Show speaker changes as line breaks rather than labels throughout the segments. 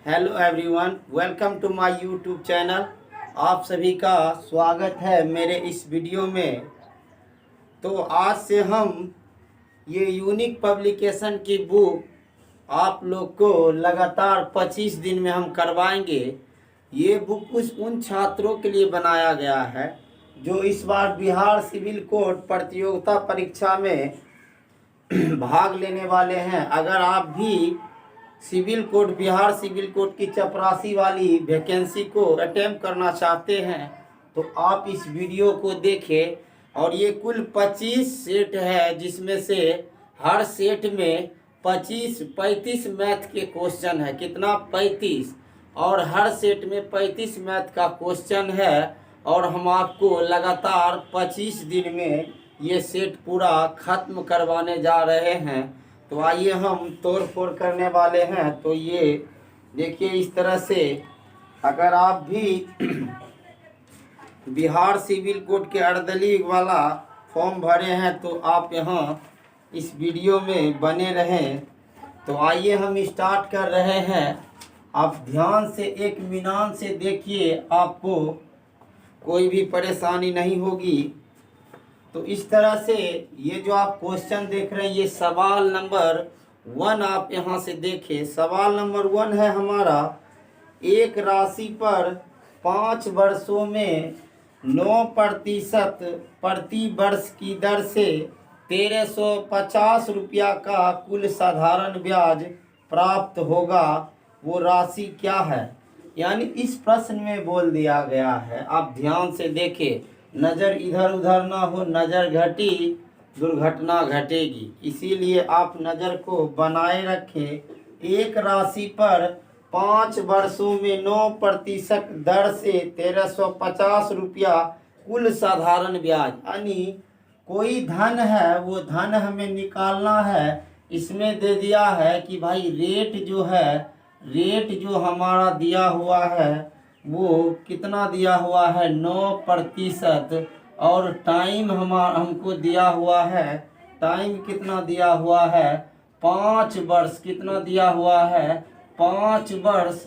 Hello everyone, welcome to my YouTube channel. आप सभी का स्वागत है मेरे इस वीडियो में। तो आज से हम ये यूनिक पब्लिकेशन की बुक आप लोग को लगातार 25 दिन में हम करवाएंगे। ये बुक उन छात्रों के लिए बनाया गया है जो इस बार बिहार सिविल कोड प्रतियोगिता परीक्षा में भाग लेने वाले हैं। अगर आप भी civil code Bihar civil code की चपरासी वाली वैकेंसी को अटेम्प्ट करना चाहते हैं तो आप इस वीडियो को देखें। और ये कुल 25 सेट है, जिसमें से हर सेट में 35 मैथ के क्वेश्चन है। कितना? 35। और हर सेट में 35 मैथ का क्वेश्चन है। और हम आपको लगातार 25 दिन में ये सेट पूरा खत्म करवाने जा रहे हैं। तो आइए हम तोड़ फोड़ करने वाले हैं। तो ये देखिए, इस तरह से अगर आप भी बिहार सिविल कोड के अर्दली वाला फॉर्म भरे हैं तो आप यहाँ इस वीडियो में बने रहें। तो आइए हम स्टार्ट कर रहे हैं। आप ध्यान से एक मिनान से देखिए, आपको कोई भी परेशानी नहीं होगी। तो इस तरह से ये जो आप क्वेश्चन देख रहे हैं, ये सवाल नंबर 1 आप यहाँ से देखें। सवाल नंबर 1 है हमारा, एक राशि पर 5 वर्षों में 9% प्रति वर्ष की दर से 1350 रुपया का कुल साधारण ब्याज प्राप्त होगा। वो राशि क्या है? यानी इस प्रश्न में बोल दिया गया है, आप ध्यान से देखें, नज़र इधर उधर ना हो। नज़र घटी दुर्घटना घटेगी, इसीलिए आप नज़र को बनाए रखें। एक राशि पर 5 वर्षों में 9% दर से 1350 रुपया कुल साधारण ब्याज, यानी कोई धन है, वो धन हमें निकालना है। इसमें दे दिया है कि भाई रेट जो हमारा दिया हुआ है वो कितना दिया हुआ है? 9%। और टाइम हमको दिया हुआ है, टाइम कितना दिया हुआ है? 5 वर्ष। कितना दिया हुआ है? 5 वर्ष।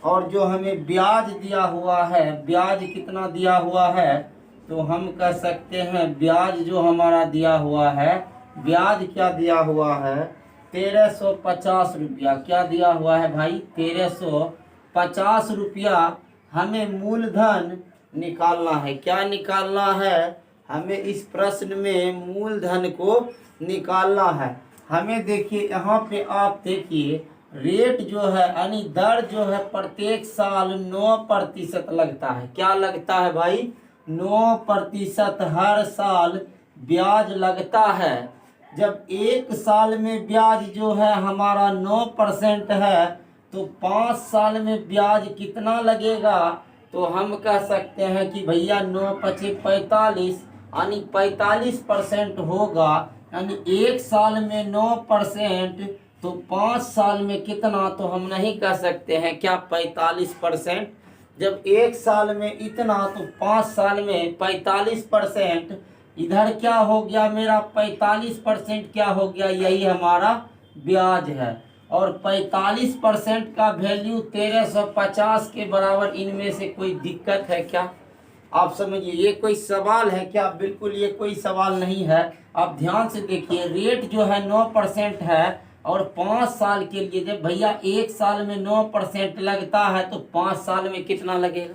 और जो हमें ब्याज दिया हुआ है, ब्याज कितना दिया हुआ है? तो हम कह सकते हैं ब्याज जो हमारा दिया हुआ है, ब्याज क्या दिया हुआ है? 1350 रुपया। क्या दिया हुआ है भाई? 1350 रुपया हमें मूलधन निकालना है। क्या निकालना है? हमें इस प्रश्न में मूलधन को निकालना है। हमें देखिए यहाँ पे, आप देखिए रेट जो है, यानी दर जो है, प्रत्येक साल 9% लगता है। क्या लगता है भाई? 9% हर साल ब्याज लगता है। जब एक साल में ब्याज जो है हमारा 9% है, तो 5 साल में ब्याज कितना लगेगा? तो हम कह सकते हैं कि भैया 9×5 45, यानी 45% होगा। यानी एक साल में 9%, तो 5 साल में कितना? तो हम नहीं कह सकते हैं क्या 45%? जब एक साल में इतना, तो 5 साल में 45%। इधर क्या हो गया मेरा? 45% क्या हो गया? यही हमारा ब्याज है। और 45% का वैल्यू 1350 के बराबर। इनमें से कोई दिक्कत है क्या? आप समझिए, ये कोई सवाल है क्या? बिल्कुल ये कोई सवाल नहीं है। आप ध्यान से देखिए, रेट जो है 9% है, और 5 साल के लिए, जब भैया एक साल में 9% लगता है, तो 5 साल में कितना लगेगा?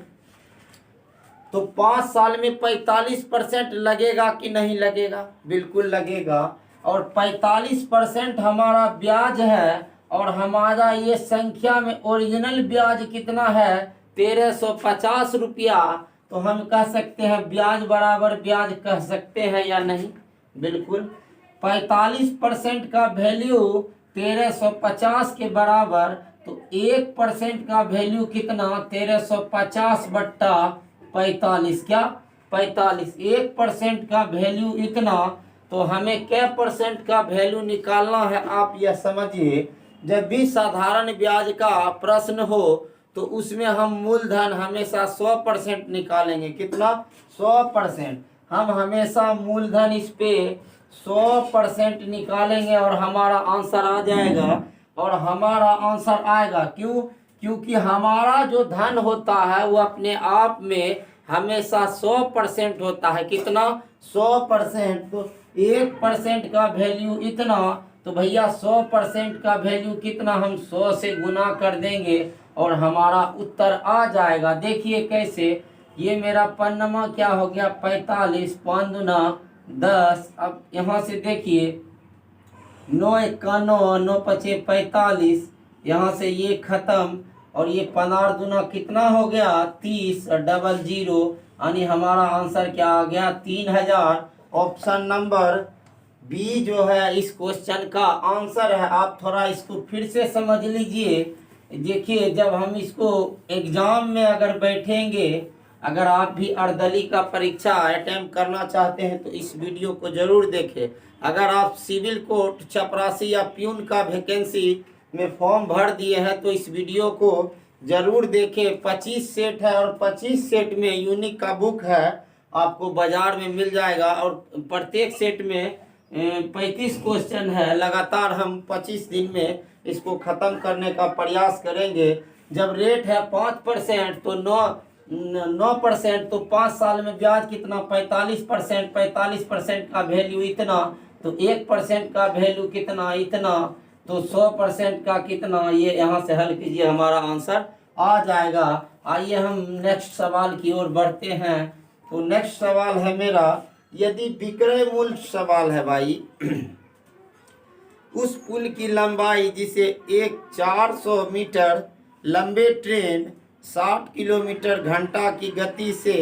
तो 5 साल में 45% लगेगा कि नहीं लगेगा? बिल्कुल लगेगा। और 45% हमारा ब्याज है, और हमारा ये संख्या में ओरिजिनल ब्याज कितना है? 1350 रुपया। तो हम कह सकते हैं ब्याज बराबर ब्याज कह सकते हैं या नहीं? बिल्कुल। 45% का वैल्यू 1350 के बराबर, तो 1% का वैल्यू कितना? 1350/45। क्या? 45। 1% का वैल्यू इतना। तो हमें क्या परसेंट का वैल्यू निकालना है? आप यह समझिए, जब भी साधारण ब्याज का प्रश्न हो तो उसमें हम मूलधन हमेशा 100% निकालेंगे। कितना? 100%। हम हमेशा मूलधन इस पे 100% निकालेंगे और हमारा आंसर आ जाएगा। और हमारा आंसर आएगा क्यों? क्योंकि हमारा जो धन होता है वो अपने आप में हमेशा 100% होता है। कितना? 100%। तो 1% का वैल्यू इतना, तो भैया 100% का वैल्यू कितना, हम 100 से गुना कर देंगे और हमारा उत्तर आ जाएगा। देखिए कैसे, ये मेरा पन्नमा क्या हो गया, 45, 5 दूना 10। अब यहाँ से देखिए, 9 एक्का 9, 9 पचे 45, यहाँ से ये खत्म, और ये 15 दूना कितना हो गया, 30, और डबल जीरो, यानी हमारा आंसर क्या आ गया, 3000। ऑप्शन नंबर बी जो है इस क्वेश्चन का आंसर है। आप थोड़ा इसको फिर से समझ लीजिए। देखिए, जब हम इसको एग्जाम में अगर बैठेंगे, अगर आप भी अर्दली का परीक्षा अटेम्प्ट करना चाहते हैं तो इस वीडियो को जरूर देखें। अगर आप सिविल कोर्ट, चपरासी या प्यून का वैकेंसी में फॉर्म भर दिए हैं तो इस वीडियो को जरूर देखें। 25 सेट है और 25 सेट में यूनिक का बुक है, आपको बाजार में मिल जाएगा, और प्रत्येक सेट में 35 क्वेश्चन है। लगातार हम 25 दिन में इसको ख़त्म करने का प्रयास करेंगे। जब रेट है 5%, तो 9% तो 5 साल में ब्याज कितना, 45%। 45% का वैल्यू इतना, तो 1% का वैल्यू कितना, इतना, तो 100% का कितना, ये यहाँ से हल कीजिए, हमारा आंसर आ जाएगा। आइए हम नेक्स्ट सवाल की ओर बढ़ते हैं। तो नेक्स्ट सवाल है मेरा, यदि विक्रय मूल्य सवाल है भाई, उस पुल की लंबाई जिसे एक 400 मीटर लंबे ट्रेन 60 किलोमीटर घंटा की गति से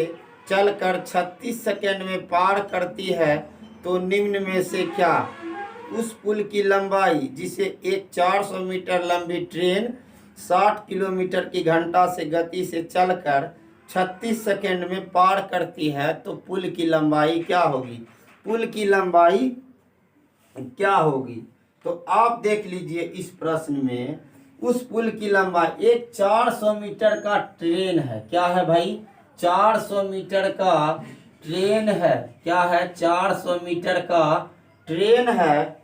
चलकर 36 सेकंड में पार करती है, तो निम्न में से क्या? उस पुल की लंबाई जिसे एक 400 मीटर लंबी ट्रेन 60 किलोमीटर की घंटा से गति से चलकर 36 सेकंड में पार करती है, तो पुल की लंबाई क्या होगी? पुल की लंबाई क्या होगी? तो आप देख लीजिए इस प्रश्न में, उस पुल की लंबाई, एक 400 मीटर का ट्रेन है। क्या है भाई? 400 मीटर का ट्रेन है। क्या है? 400 मीटर का ट्रेन है,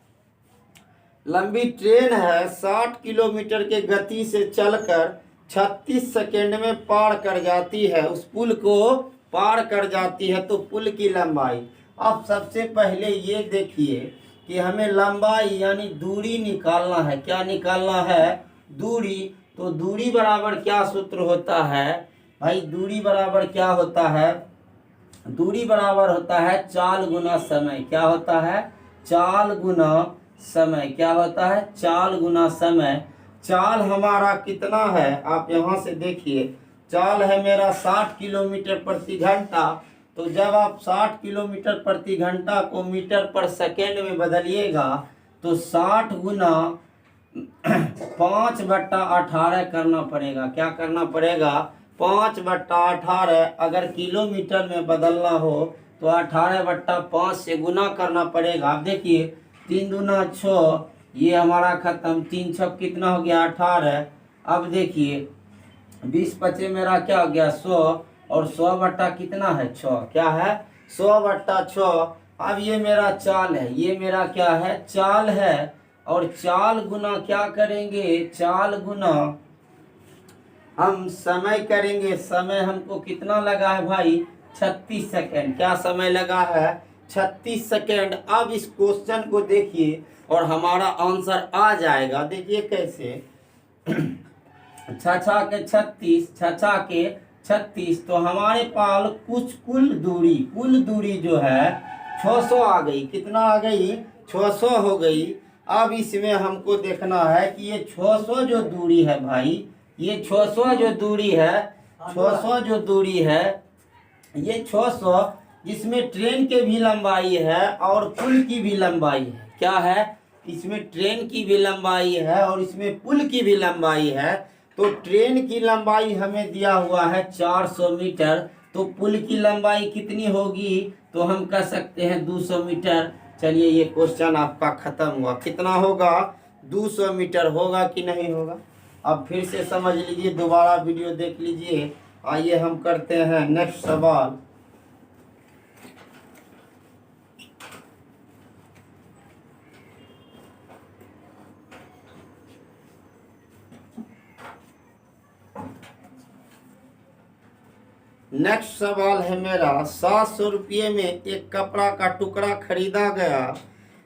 लंबी ट्रेन है, 60 किलोमीटर के गति से चलकर 36 सेकेंड में पार कर जाती है, उस पुल को पार कर जाती है, तो पुल की लंबाई। अब सबसे पहले ये देखिए कि हमें लंबाई यानी दूरी निकालना है। क्या निकालना है? दूरी। तो दूरी बराबर क्या सूत्र होता है भाई? दूरी बराबर क्या होता है? दूरी बराबर होता है चाल गुना समय। क्या होता है? चाल गुना समय। क्या होता है? चाल गुना समय। चाल हमारा कितना है? आप यहाँ से देखिए, चाल है मेरा 60 किलोमीटर प्रति घंटा। तो जब आप 60 किलोमीटर प्रति घंटा को मीटर पर सेकेंड में बदलिएगा, तो 60 गुना 5/18 करना पड़ेगा। क्या करना पड़ेगा? 5/18। अगर किलोमीटर में बदलना हो तो 18/5 से गुना करना पड़ेगा। अब देखिए, 3 दूना 6, ये हमारा खत्म, 3 छक कितना हो गया, 18। अब देखिए 20 पचे मेरा क्या हो गया, 100, और 100 बट्टा कितना है, 6। क्या है? 100/6। अब ये मेरा चाल है, ये मेरा क्या है, चाल है। और चाल गुना क्या करेंगे? चाल गुना हम समय करेंगे। समय हमको कितना लगा है भाई? 36 सेकेंड। क्या समय लगा है? 36 सेकेंड। अब इस क्वेश्चन को देखिए और हमारा आंसर आ जाएगा। देखिए कैसे, 6 के 36, 6 के 36, तो हमारे पास कुल दूरी जो है 600 आ गई। कितना आ गई? 600 हो गई। अब इसमें हमको देखना है कि ये 600 जो दूरी है भाई, ये 600 जो दूरी है, 600 जो दूरी है, ये 600 जिसमें ट्रेन के भी लंबाई है और पुल की भी लंबाई है। क्या है? इसमें ट्रेन की भी लंबाई है और इसमें पुल की भी लंबाई है। तो ट्रेन की लंबाई हमें दिया हुआ है 400 मीटर, तो पुल की लंबाई कितनी होगी? तो हम कह सकते हैं 200 मीटर। चलिए, ये क्वेश्चन आपका खत्म हुआ। कितना होगा? 200 मीटर होगा कि नहीं होगा? अब फिर से समझ लीजिए, दोबारा वीडियो देख लीजिए। आइए हम करते हैं नेक्स्ट सवाल। नेक्स्ट सवाल है मेरा, 700 रुपये में एक कपड़ा का टुकड़ा खरीदा गया।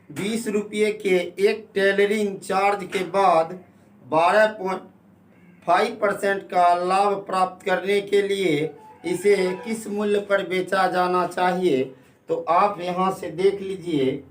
20 रुपये के एक टेलरिंग चार्ज के बाद 12.5% का लाभ प्राप्त करने के लिए इसे किस मूल्य पर बेचा जाना चाहिए? तो आप यहाँ से देख लीजिए,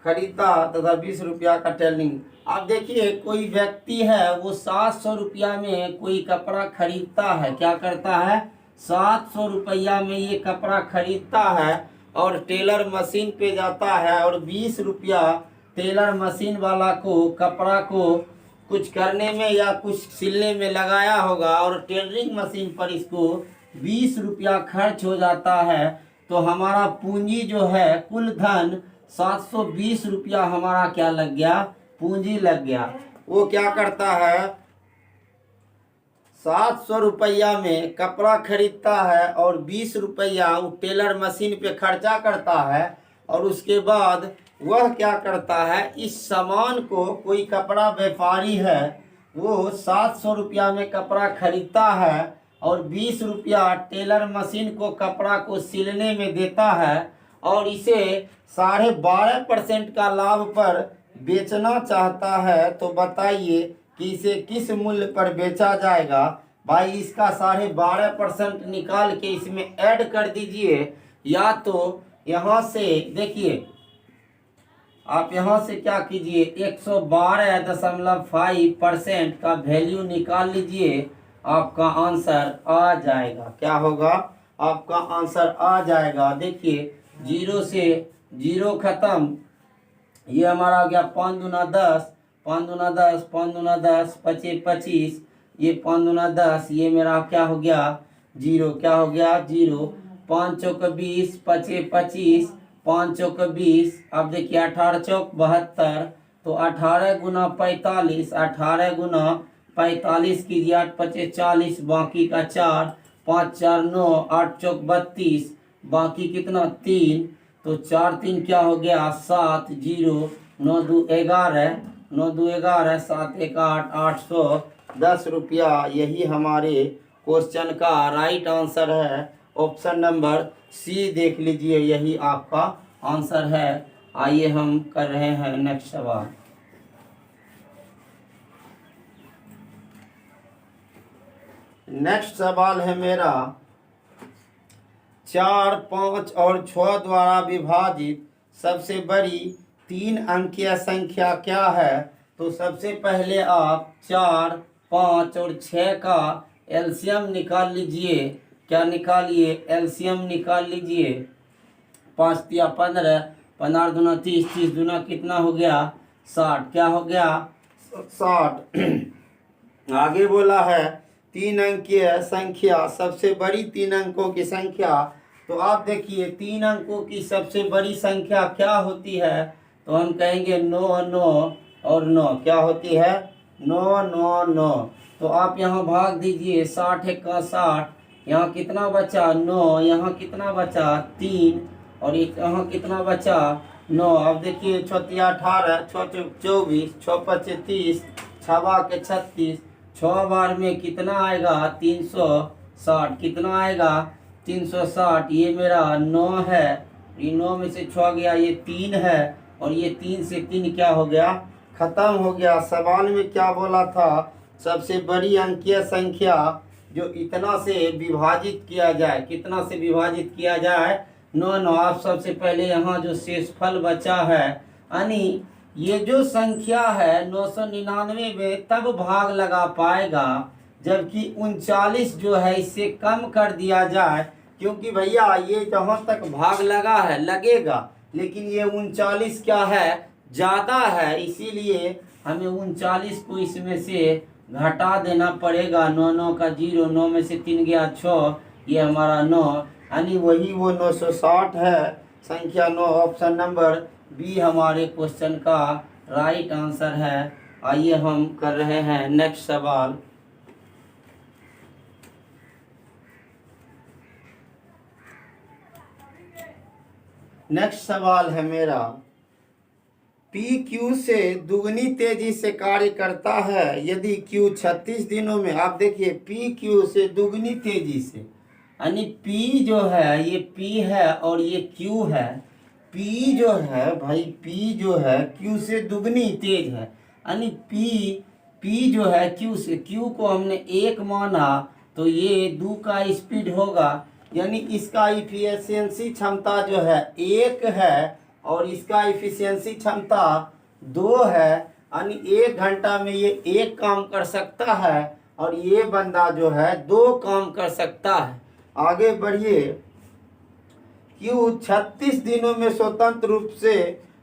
खरीदा तथा 20 रुपया का टेलरिंग। आप देखिए, कोई व्यक्ति है वो 700 रुपया में कोई कपड़ा खरीदता है। क्या करता है? 700 रुपया में ये कपड़ा खरीदता है और टेलर मशीन पे जाता है और 20 रुपया टेलर मशीन वाला को कपड़ा को कुछ करने में या कुछ सिलने में लगाया होगा और टेलरिंग मशीन पर इसको 20 रुपया खर्च हो जाता है। तो हमारा पूंजी जो है, कुल धन 720 रुपया हमारा क्या लग गया? पूंजी लग गया। वो क्या करता है? 700 रुपया में कपड़ा खरीदता है और 20 रुपया वो टेलर मशीन पे खर्चा करता है और उसके बाद वह क्या करता है? इस सामान को कोई कपड़ा व्यापारी है वो 700 रुपया में कपड़ा खरीदता है और 20 रुपया टेलर मशीन को कपड़ा को सिलने में देता है और इसे 12.5% का लाभ पर बेचना चाहता है। तो बताइए कि इसे किस मूल्य पर बेचा जाएगा? भाई, इसका 12.5% निकाल के इसमें ऐड कर दीजिए, या तो यहाँ से देखिए, आप यहाँ से क्या कीजिए, 112.5% का वैल्यू निकाल लीजिए, आपका आंसर आ जाएगा। क्या होगा? आपका आंसर आ जाएगा। देखिए, 0 से 0 खत्म, ये हमारा हो गया 5 दूना 10, 5 दूना 10, 5 दूना 10, 25 25, ये 5 दूना 10, ये मेरा क्या हो गया? 0। क्या हो गया? 0। 5 चौक 20, 25 25, 5 चौक 20। अब देखिए, 18 चौक 72, तो 18 गुना 45, 18 गुना 45 कीजिए, 8 25 40, बाकी का 4, 5 4 9, 8 चौक 32, बाकी कितना? 3, तो 4 3 क्या हो गया? 7, 0, 9 2 11, 9 2 11, 7 1 8, 810 रुपया। यही हमारे क्वेश्चन का राइट आंसर है। ऑप्शन नंबर सी देख लीजिए, यही आपका आंसर है। आइए हम कर रहे हैं नेक्स्ट सवाल। नेक्स्ट सवाल है मेरा, 4, 5 और 6 द्वारा विभाजित सबसे बड़ी 3 अंकीय संख्या क्या है? तो सबसे पहले आप 4, 5 और 6 का एलसीएम निकाल लीजिए। क्या निकालिए? एलसीएम निकाल लीजिए। 5 तिया 15, 15 दूना 30, 30 दूना कितना हो गया? 60। क्या हो गया? 60। आगे बोला है 3 अंकीय संख्या, सबसे बड़ी 3 अंकों की संख्या। तो आप देखिए, 3 अंकों की सबसे बड़ी संख्या क्या होती है? तो हम कहेंगे 9 9 और 9। क्या होती है? 9 9 9। तो आप यहाँ भाग दीजिए, 60 1 60, यहाँ कितना बचा? 9, यहाँ कितना बचा? 3, और यहाँ कितना बचा? 9। अब देखिए, 6 तिया 18, 6 चौक 24, 6 25 30, 6 के 36, 6 बार में कितना आएगा? 360। कितना आएगा? 360। ये मेरा 9 है, ये 9 में से 6 गया, ये 3 है, और ये 3 से 3 क्या हो गया? खत्म हो गया। सवाल में क्या बोला था? सबसे बड़ी अंकीय संख्या जो इतना से विभाजित किया जाए। कितना से विभाजित किया जाए? 9 9। आप सबसे पहले यहाँ जो शेषफल बचा है, यानी ये जो संख्या है 999 में तब भाग लगा पाएगा, जबकि 39 जो है इससे कम कर दिया जाए, क्योंकि भैया ये जहाँ तक भाग लगा है लगेगा, लेकिन ये 39 क्या है? ज़्यादा है, इसीलिए हमें 39 को इसमें से घटा देना पड़ेगा। 9 9 का 0, 9 में से 3 गया 6, ये हमारा 9, यानी वही वो 960 है। संख्या 9, ऑप्शन नंबर बी हमारे क्वेश्चन का राइट आंसर है। आइए हम कर रहे हैं नेक्स्ट सवाल। नेक्स्ट सवाल है मेरा, पी क्यू से दुगनी तेजी से कार्य करता है यदि क्यू 36 दिनों में। आप देखिए, पी क्यू से दुगनी तेजी से, यानी P जो है ये P है और ये Q है। P जो है भाई, P जो है Q से दुगनी तेज है। यानी P जो है Q से, Q को हमने 1 माना तो ये 2 का स्पीड होगा। यानी इसका इफिशियंसी क्षमता जो है 1 है और इसका इफिशियंसी क्षमता 2 है। यानी 1 घंटा में ये 1 काम कर सकता है और ये बंदा जो है 2 काम कर सकता है। आगे बढ़िए। Q 36 दिनों में स्वतंत्र रूप से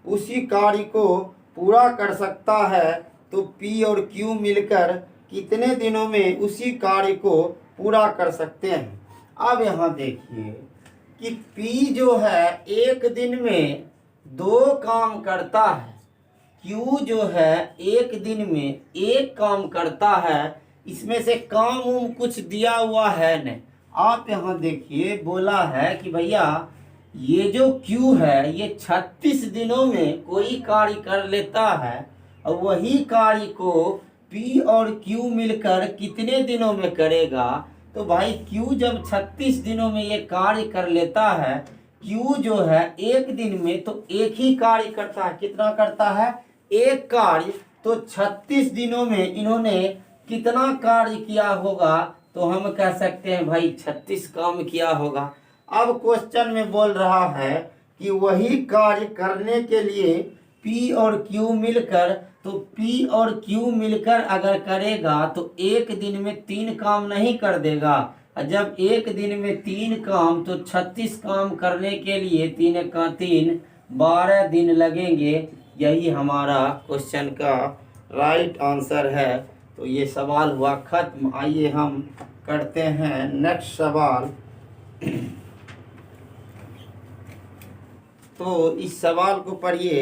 उसी कार्य को पूरा कर सकता है, तो P और Q मिलकर कितने दिनों में उसी कार्य को पूरा कर सकते हैं। अब यहाँ देखिए कि P जो है 1 दिन में 2 काम करता है, Q जो है 1 दिन में 1 काम करता है। इसमें से काम कुछ दिया हुआ है नहीं। आप यहाँ देखिए बोला है कि भैया ये जो Q है ये 36 दिनों में कोई कार्य कर लेता है और वही कार्य को P और Q मिलकर कितने दिनों में करेगा। तो भाई Q जब 36 दिनों में ये कार्य कर लेता है, Q जो है 1 दिन में तो 1 ही कार्य करता है। कितना करता है? 1 कार्य। तो 36 दिनों में इन्होंने कितना कार्य किया होगा? तो हम कह सकते हैं भाई 36 काम किया होगा। अब क्वेश्चन में बोल रहा है कि वही कार्य करने के लिए P और Q मिलकर, तो P और Q मिलकर अगर करेगा तो 1 दिन में 3 काम नहीं कर देगा। जब 1 दिन में 3 काम, तो 36 काम करने के लिए 3 का 3 12 दिन लगेंगे। यही हमारा क्वेश्चन का राइट आंसर है। तो ये सवाल हुआ खत्म। आइए हम करते हैं नेक्स्ट सवाल। तो इस सवाल को पढ़िए।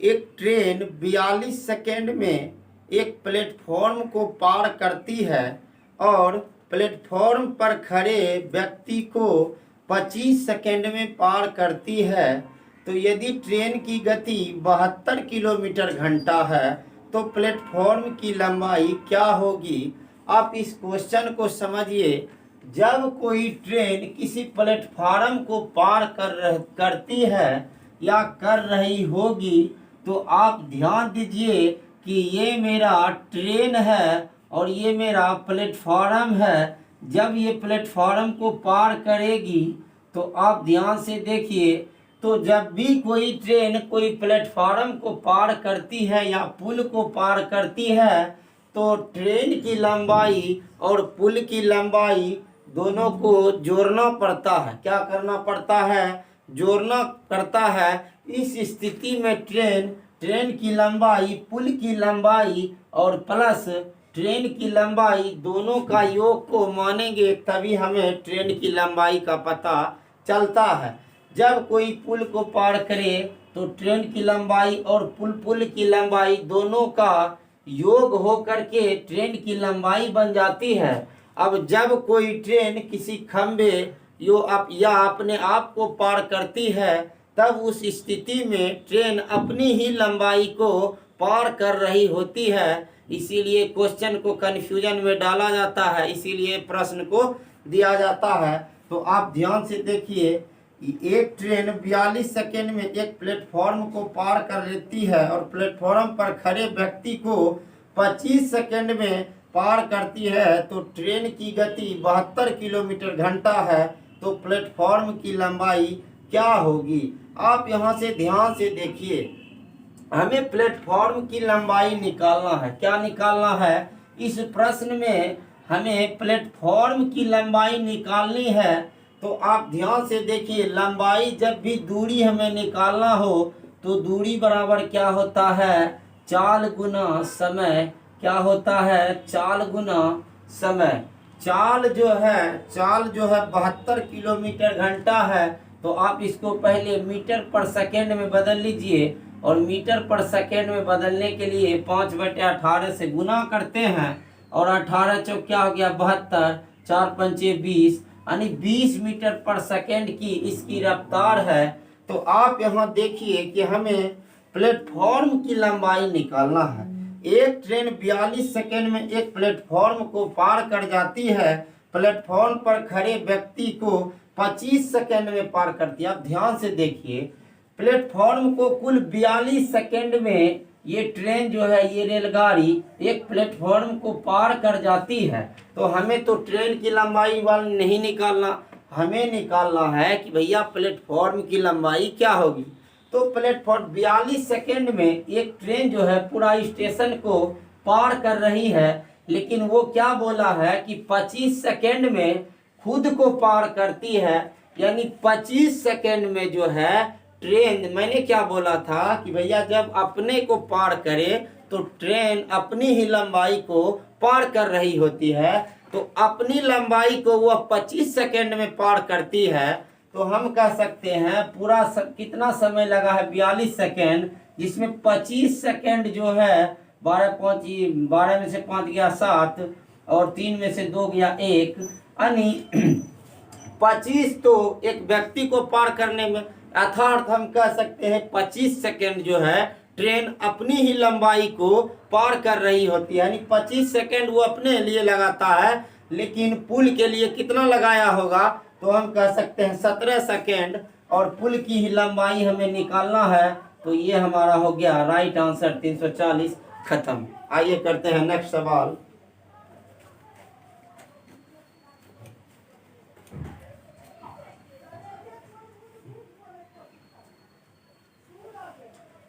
एक ट्रेन 42 सेकेंड में एक प्लेटफॉर्म को पार करती है और प्लेटफॉर्म पर खड़े व्यक्ति को 25 सेकेंड में पार करती है। तो यदि ट्रेन की गति 72 किलोमीटर घंटा है तो प्लेटफॉर्म की लंबाई क्या होगी? आप इस क्वेश्चन को समझिए। जब कोई ट्रेन किसी प्लेटफॉर्म को पार करती है या कर रही होगी, तो आप ध्यान दीजिए कि ये मेरा ट्रेन है और ये मेरा प्लेटफॉर्म है। जब ये प्लेटफॉर्म को पार करेगी तो आप ध्यान से देखिए, तो जब भी कोई ट्रेन कोई प्लेटफॉर्म को पार करती है या पुल को पार करती है, तो ट्रेन की लंबाई और पुल की लंबाई दोनों को जोड़ना पड़ता है। क्या करना पड़ता है? जोड़ना पड़ता है। इस स्थिति में ट्रेन की लंबाई, पुल की लंबाई और प्लस ट्रेन की लंबाई दोनों का योग को मानेंगे, तभी हमें ट्रेन की लंबाई का पता चलता है। जब कोई पुल को पार करे तो ट्रेन की लंबाई और पुल की लंबाई दोनों का योग हो करके ट्रेन की लंबाई बन जाती है। अब जब कोई ट्रेन किसी खंबे या अपने आप को पार करती है, तब उस स्थिति में ट्रेन अपनी ही लंबाई को पार कर रही होती है। इसीलिए क्वेश्चन को कन्फ्यूजन में डाला जाता है, इसीलिए प्रश्न को दिया जाता है। तो आप ध्यान से देखिए, एक ट्रेन 42 सेकेंड में एक प्लेटफॉर्म को पार कर लेती है और प्लेटफॉर्म पर खड़े व्यक्ति को 25 सेकेंड में पार करती है। तो ट्रेन की गति 72 किलोमीटर घंटा है, तो प्लेटफॉर्म की लंबाई क्या होगी? आप यहां से ध्यान से देखिए, हमें प्लेटफॉर्म की लंबाई निकालना है। क्या निकालना है? इस प्रश्न में हमें प्लेटफॉर्म की लंबाई निकालनी है। तो आप ध्यान से देखिए, लंबाई जब भी दूरी हमें निकालना हो तो दूरी बराबर क्या होता है? चाल गुना समय। क्या होता है? चाल गुना समय। चाल जो है 72 किलोमीटर घंटा है। तो आप इसको पहले मीटर पर सेकेंड में बदल लीजिए, और मीटर पर सेकेंड में बदलने के लिए 5/18 से गुना करते हैं, और 18 चौक क्या हो गया? 72, 4 पंचे 20, यानी 20 मीटर पर सेकेंड की इसकी रफ्तार है। तो आप यहाँ देखिए कि हमें प्लेटफॉर्म की लंबाई निकालना है। एक ट्रेन 42 सेकेंड में एक प्लेटफॉर्म को पार कर जाती है, प्लेटफॉर्म पर खड़े व्यक्ति को 25 सेकंड में पार करती है। आप ध्यान से देखिए, प्लेटफॉर्म को कुल 42 सेकंड में ये ट्रेन जो है, ये रेलगाड़ी एक प्लेटफॉर्म को पार कर जाती है। तो हमें तो ट्रेन की लंबाई वाला नहीं निकालना, हमें निकालना है कि भैया प्लेटफॉर्म की लंबाई क्या होगी। तो प्लेटफॉर्म 42 सेकंड में एक ट्रेन जो है पूरा स्टेशन को पार कर रही है, लेकिन वो क्या बोला है कि 25 सेकंड में खुद को पार करती है। यानी 25 सेकंड में जो है ट्रेन, मैंने क्या बोला था कि भैया जब अपने को पार करे तो ट्रेन अपनी ही लंबाई को पार कर रही होती है। तो अपनी लंबाई को वह 25 सेकंड में पार करती है। तो हम कह सकते हैं पूरा कितना समय लगा है, 42 सेकंड, जिसमें 25 सेकंड जो है 12 में से 5 गया 7 और 3 में से 2 गया 1, यानी 25 तो एक व्यक्ति को पार करने में, अर्थात हम कह सकते हैं 25 सेकंड जो है ट्रेन अपनी ही लंबाई को पार कर रही होती है। यानी 25 सेकंड वो अपने लिए लगाता है, लेकिन पुल के लिए कितना लगाया होगा, तो हम कह सकते हैं 17 सेकंड। और पुल की ही लंबाई हमें निकालना है, तो ये हमारा हो गया राइट आंसर 340। खत्म। आइए करते हैं नेक्स्ट सवाल।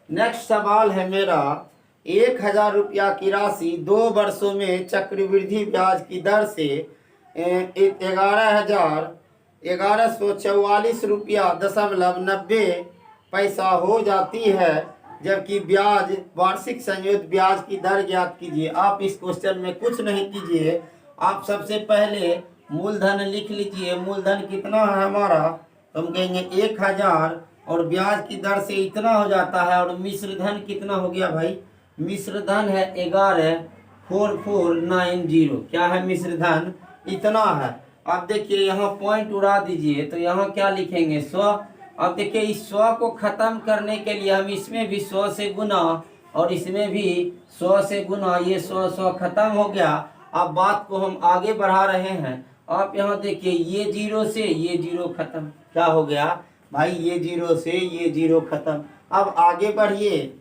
नेक्स्ट सवाल है मेरा, 1000 रुपया की राशि 2 वर्षों में चक्रवृद्धि ब्याज की दर से 11,1144 रुपया दशमलव 90 पैसा हो जाती है, जबकि ब्याज वार्षिक संयोजित ब्याज की दर ज्ञात कीजिए। आप इस क्वेश्चन में कुछ नहीं कीजिए, आप सबसे पहले मूलधन लिख लीजिए। मूलधन कितना है हमारा, तो हम कहेंगे 1000 और ब्याज की दर से इतना हो जाता है। और मिश्र धन कितना हो गया भाई, मिश्र धन है 11,4490। क्या है मिश्र धन, इतना है। अब देखिए यहाँ पॉइंट उड़ा दीजिए, तो यहाँ क्या लिखेंगे 100। अब देखिए इस 100 को खत्म करने के लिए हम इसमें भी 100 से गुना और इसमें भी 100 से गुना, ये 100 खत्म हो गया। अब बात को हम आगे बढ़ा रहे हैं। आप यहाँ देखिए ये 0 से ये 0 खत्म, क्या हो गया भाई, ये 0 से ये 0 खत्म। अब आगे बढ़िए,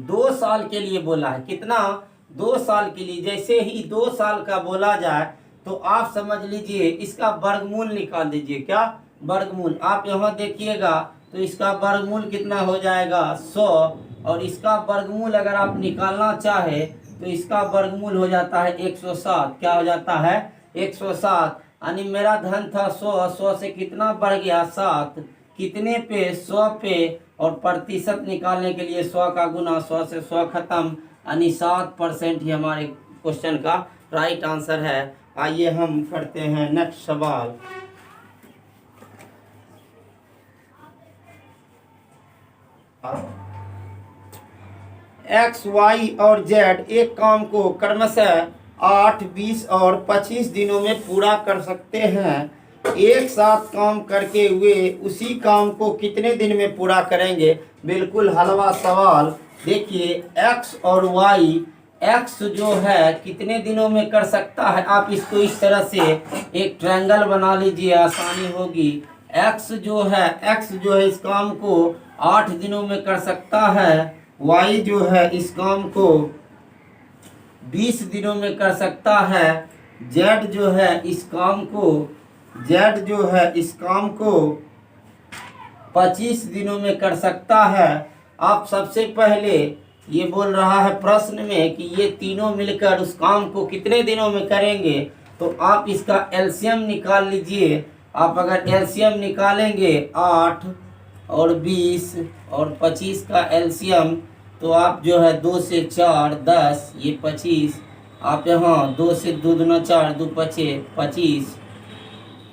2 साल के लिए बोला है, कितना, 2 साल के लिए। जैसे ही 2 साल का बोला जाए तो आप समझ लीजिए इसका वर्गमूल निकाल दीजिए। क्या वर्गमूल, आप यहाँ देखिएगा तो इसका वर्गमूल कितना हो जाएगा 100, और इसका वर्गमूल अगर आप निकालना चाहे तो इसका वर्गमूल हो जाता है 107। क्या हो जाता है 107। यानी मेरा धन था 100 से कितना बढ़ गया 7, कितने पे 100 पे, और प्रतिशत निकालने के लिए 100 का गुना, 100 से 100 खत्म, यानी 7% ही हमारे क्वेश्चन का राइट आंसर है। आइए हम करते हैं नेक्स्ट सवाल। एक्स, वाई और जेड एक काम को क्रमशः 8, 20 और 25 दिनों में पूरा कर सकते हैं। एक साथ काम करके वे उसी काम को कितने दिन में पूरा करेंगे। बिल्कुल हलवा सवाल। देखिए एक्स और वाई, एक्स जो है कितने दिनों में कर सकता है, आप इसको इस तरह से एक ट्रायंगल बना लीजिए, आसानी होगी। एक्स जो है इस काम को 8 दिनों में कर सकता है। वाई जो है इस काम को 20 दिनों में कर सकता है। जेड जो है इस काम को 25 दिनों में कर सकता है। आप सबसे पहले ये बोल रहा है प्रश्न में कि ये तीनों मिलकर उस काम को कितने दिनों में करेंगे, तो आप इसका एलसीएम निकाल लीजिए। आप अगर एलसीएम निकालेंगे 8 और 20 और 25 का एलसीएम, तो आप जो है 2 से 4 10, ये 25, आप यहाँ 2 से 2 दूना 4, 2 पचे 25,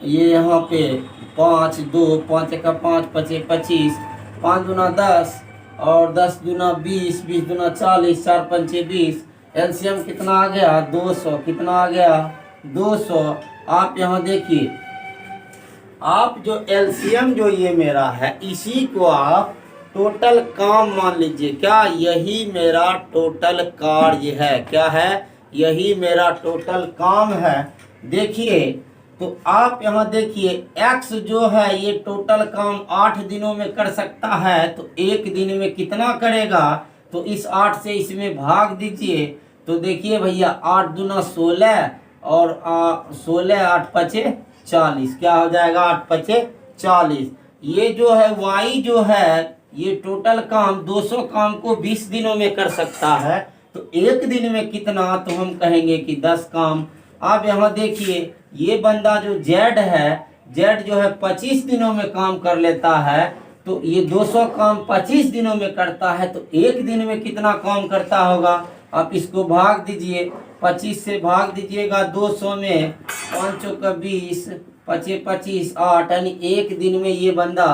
ये यहाँ पे 5 2 5 का 5 पचे 25, 5 दूना 10 और 10 दूना 20, 20 दूना 40, 4 पंचे 20। एलसीएम कितना आ गया 200। कितना आ गया 200। आप यहाँ देखिए, आप जो एलसीएम जो ये मेरा है, इसी को आप टोटल काम मान लीजिए। क्या यही मेरा टोटल कार्य है, क्या है, यही मेरा टोटल काम है। देखिए तो आप यहाँ देखिए x जो है ये टोटल काम 8 दिनों में कर सकता है, तो एक दिन में कितना करेगा, तो इस 8 से इसमें भाग दीजिए। तो देखिए भैया 8 दूना 16 और 16 8 पचे 40, क्या हो जाएगा 8 पचे 40। ये जो है y जो है ये टोटल काम 200 काम को 20 दिनों में कर सकता है, तो एक दिन में कितना, तो हम कहेंगे कि 10 काम। आप यहाँ देखिए ये बंदा जो जेड है, जेड जो है 25 दिनों में काम कर लेता है, तो ये 200 काम 25 दिनों में करता है, तो एक दिन में कितना काम करता होगा। आप इसको भाग दीजिए, 25 से भाग दीजिएगा 200 में, 5 चौका 20, 25 25 8, यानी एक दिन में ये बंदा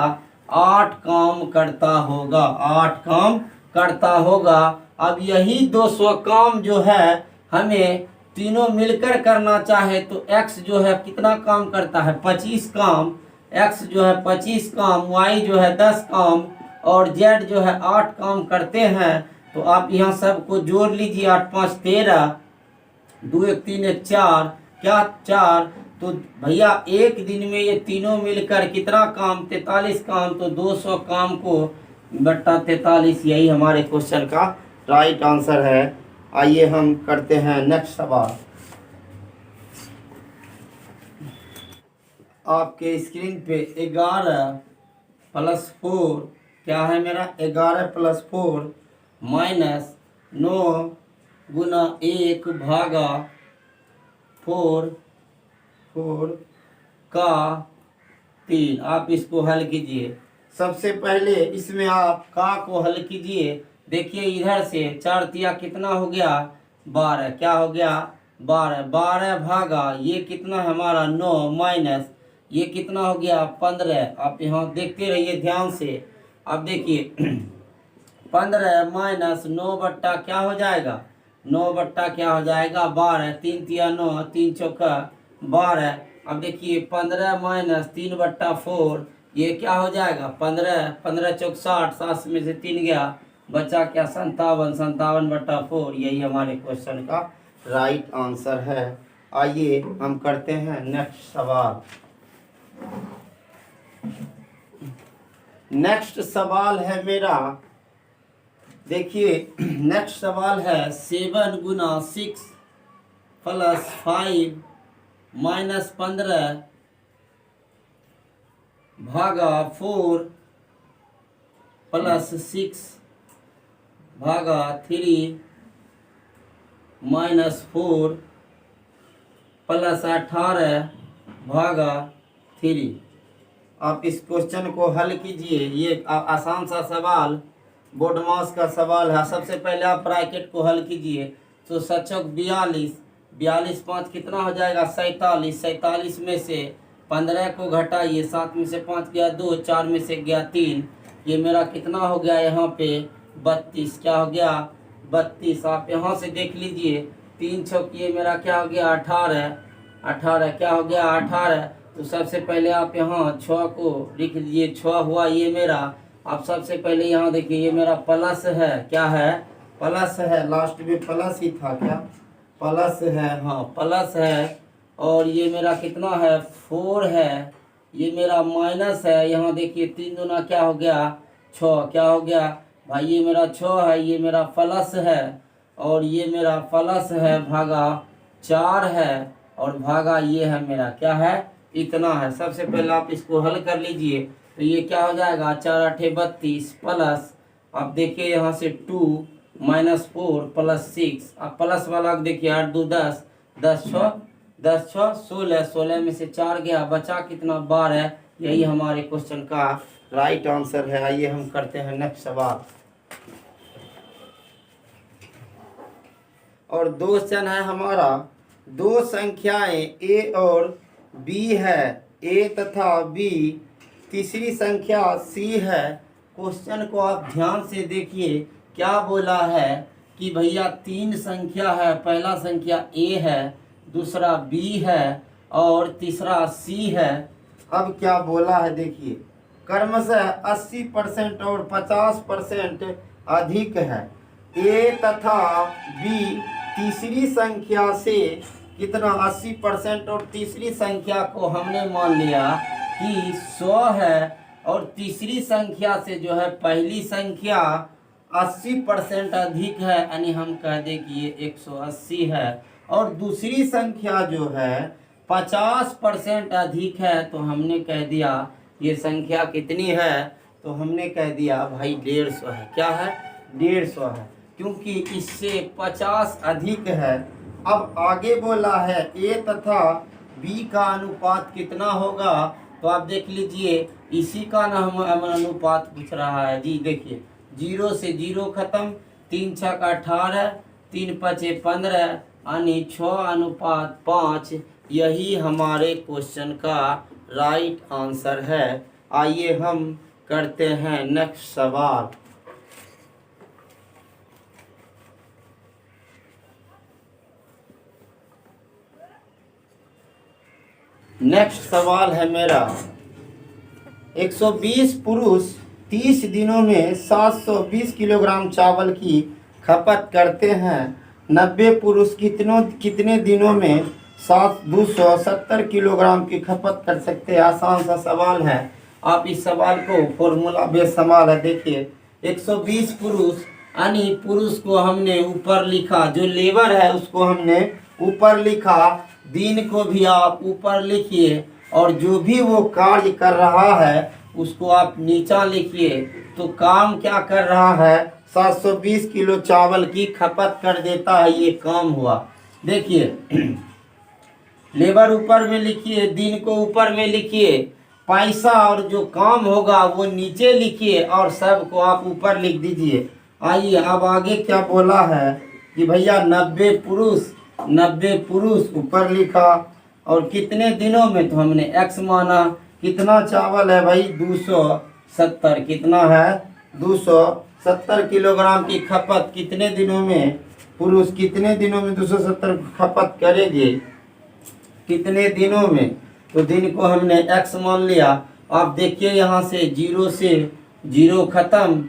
8 काम करता होगा, 8 काम करता होगा। अब यही 200 काम जो है हमें तीनों मिलकर करना चाहे तो x जो है कितना काम करता है 25 काम, x जो है 25 काम, y जो है 10 काम और z जो है 8 काम करते हैं। तो आप यहाँ सबको जोड़ लीजिए, 8 5 13, 2 1 3 1 4, क्या 4। तो भैया एक दिन में ये तीनों मिलकर कितना काम 43 काम, तो 200 काम को बट्टा 43, यही हमारे क्वेश्चन का राइट आंसर है। आइए हम करते हैं नेक्स्ट सवाल। आपके स्क्रीन पे 11 + 4 क्या है मेरा, 11 + 4 -9 गुना 1 भागा 4 का 3। आप इसको हल कीजिए। सबसे पहले इसमें आप का को हल कीजिए। देखिए इधर से 4 तिया कितना हो गया 12, क्या हो गया 12, 12 भागा ये कितना है हमारा 9 माइनस ये कितना हो गया 15। आप यहाँ देखते रहिए ध्यान से। अब देखिए 15 माइनस 9 बट्टा क्या हो जाएगा, 9 बट्टा क्या हो जाएगा 12, 3 तिया 9, 3 चौका 12। अब देखिए 15 माइनस 3 बट्टा 4 ये क्या हो जाएगा 15, 15 चौक 60, 60 में से 3 गया, बचा क्या 57, 57 बट्टा 4। यही हमारे क्वेश्चन का राइट आंसर है। आइए हम करते हैं नेक्स्ट सवाल। नेक्स्ट सवाल है मेरा, देखिए नेक्स्ट सवाल है 7 गुना 6 + 5 -15 भागा 4 + 6 भागा 3 -4 + 18 भागा 3। आप इस क्वेश्चन को हल कीजिए। ये आसान सा सवाल, बोर्ड मास का सवाल है। सबसे पहले आप ब्रैकेट को हल कीजिए। तो 7 चौक 42, 42 5 कितना हो जाएगा 47, 47 में से 15 को घटाइए, 7 में से 5 गया 2, 4 में से गया 3, ये मेरा कितना हो गया यहाँ पे 32, क्या हो गया 32। आप यहाँ से देख लीजिए 3 चौक ये मेरा क्या हो गया 18, 18 क्या हो गया 18। तो सबसे पहले आप यहाँ 6 को लिख लीजिए, 6 हुआ ये मेरा। आप सबसे पहले यहाँ देखिए ये मेरा प्लस है, क्या है प्लस है, लास्ट में प्लस ही था, क्या प्लस है, हाँ प्लस है। और ये मेरा कितना है 4 है, ये मेरा माइनस है। यहाँ देखिए 3 दूना क्या हो गया 6, क्या हो गया भाई ये मेरा 6 है, ये मेरा प्लस है और ये मेरा प्लस है भागा 4 है और भागा ये है मेरा क्या है इतना है। सबसे पहले आप इसको हल कर लीजिए। तो ये क्या हो जाएगा 4 8 32 प्लस, आप देखिए यहाँ से 2 -4 + 6, आप प्लस वाला देखिए 8 2 10, 10 6 10 6 16, 16 में से 4 गया, बचा कितना 12। यही हमारे क्वेश्चन का राइट आंसर है। आइए हम करते हैं नेक्स्ट सवाल। और क्वेश्चन है हमारा, दो संख्याएं a और b है, a तथा b, तीसरी संख्या c है। क्वेश्चन को आप ध्यान से देखिए, क्या बोला है कि भैया 3 संख्या है, पहला संख्या a है, दूसरा b है और तीसरा c है। अब क्या बोला है देखिए, क्रमशः 80% और 50% अधिक है। a तथा b तीसरी संख्या से कितना 80%, और तीसरी संख्या को हमने मान लिया कि 100 है, और तीसरी संख्या से जो है पहली संख्या 80% अधिक है, यानी हम कह दें कि ये 180 है, और दूसरी संख्या जो है 50% अधिक है, तो हमने कह दिया ये संख्या कितनी है, तो हमने कह दिया भाई 150 है। क्या है? 150 है, क्योंकि इससे 50 अधिक है। अब आगे बोला है ए तथा बी का अनुपात कितना होगा, तो आप देख लीजिए, इसी का ना हम अनुपात पूछ रहा है जी। देखिए 0 से 0 खत्म, 3 छक 18, 3 पचे 15, यानी 6:5। यही हमारे क्वेश्चन का राइट आंसर है। आइए हम करते हैं नेक्स्ट सवाल। नेक्स्ट सवाल है मेरा, 120 पुरुष 30 दिनों में 720 किलोग्राम चावल की खपत करते हैं। 90 पुरुष कितने दिनों में 270 किलोग्राम की खपत कर सकते हैं। आसान सा सवाल है। आप इस सवाल को फॉर्मूला बेस्ड सवाल है। देखिए 120 पुरुष, यानी पुरुष को हमने ऊपर लिखा, जो लेबर है उसको हमने ऊपर लिखा, दिन को भी आप ऊपर लिखिए, और जो भी वो कार्य कर रहा है उसको आप नीचा लिखिए। तो काम क्या कर रहा है, 720 किलो चावल की खपत कर देता है, ये काम हुआ। देखिए लेबर ऊपर में लिखिए, दिन को ऊपर में लिखिए, पैसा और जो काम होगा वो नीचे लिखिए, और सब को आप ऊपर लिख दीजिए। आइए अब आगे क्या बोला है कि भैया 90 पुरुष ऊपर लिखा, और कितने दिनों में, तो हमने x माना। कितना चावल है भाई, 270। कितना है, 270 किलोग्राम की खपत कितने दिनों में, पुरुष कितने दिनों में 270 खपत करेंगे, कितने दिनों में, तो दिन को हमने x मान लिया। आप देखिए यहाँ से 0 से 0 खत्म,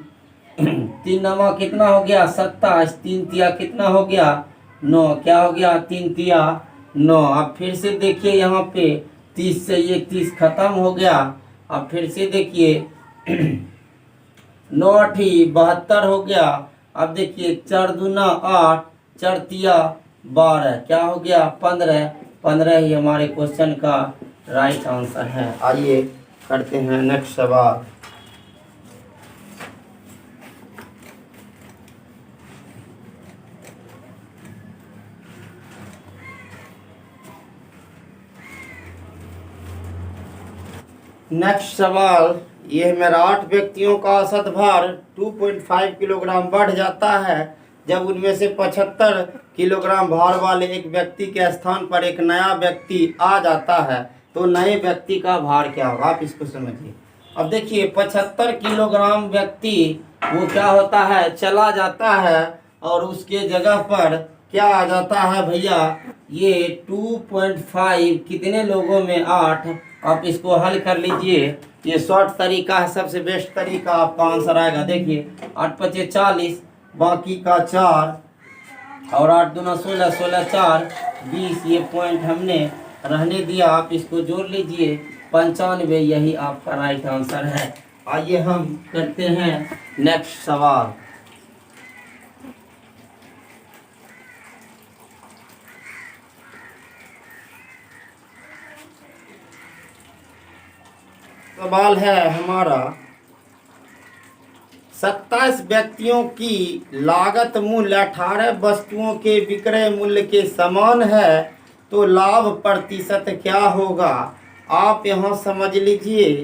3 नमा कितना हो गया, 27, 3 तिया कितना हो गया, 9। क्या हो गया, 3 तिया 9। अब फिर से देखिए यहाँ पे 30 से ये 30 खत्म हो गया। अब फिर से देखिए 9 8 72 हो गया। अब देखिए 4 दूना 8, 4 तिया 12, क्या हो गया 15 ही हमारे क्वेश्चन का राइट आंसर है। आइए करते हैं नेक्स्ट सवाल। नेक्स्ट सवाल ये मेरा 8 व्यक्तियों का औसत भार 2.5 किलोग्राम बढ़ जाता है जब उनमें से 75 किलोग्राम भार वाले एक व्यक्ति के स्थान पर एक नया व्यक्ति आ जाता है, तो नए व्यक्ति का भार क्या होगा, आप इसको समझिए। अब देखिए 75 किलोग्राम व्यक्ति वो क्या होता है, चला जाता है, और उसके जगह पर क्या आ जाता है भैया, ये 2.5 कितने लोगों में 8। आप इसको हल कर लीजिए, ये शॉर्ट तरीका है, सबसे बेस्ट तरीका, आपका आंसर आएगा। देखिए 8 पचे 40, बाकी का 4, और 8 दूना 16, 16 4 20, ये पॉइंट हमने रहने दिया। आप इसको जोड़ लीजिए, 95, यही आपका राइट आंसर है। आइए हम करते हैं नेक्स्ट सवाल। सवाल है हमारा, 27 व्यक्तियों की लागत मूल्य 18 वस्तुओं के विक्रय मूल्य के समान है, तो लाभ प्रतिशत क्या होगा। आप यहाँ समझ लीजिए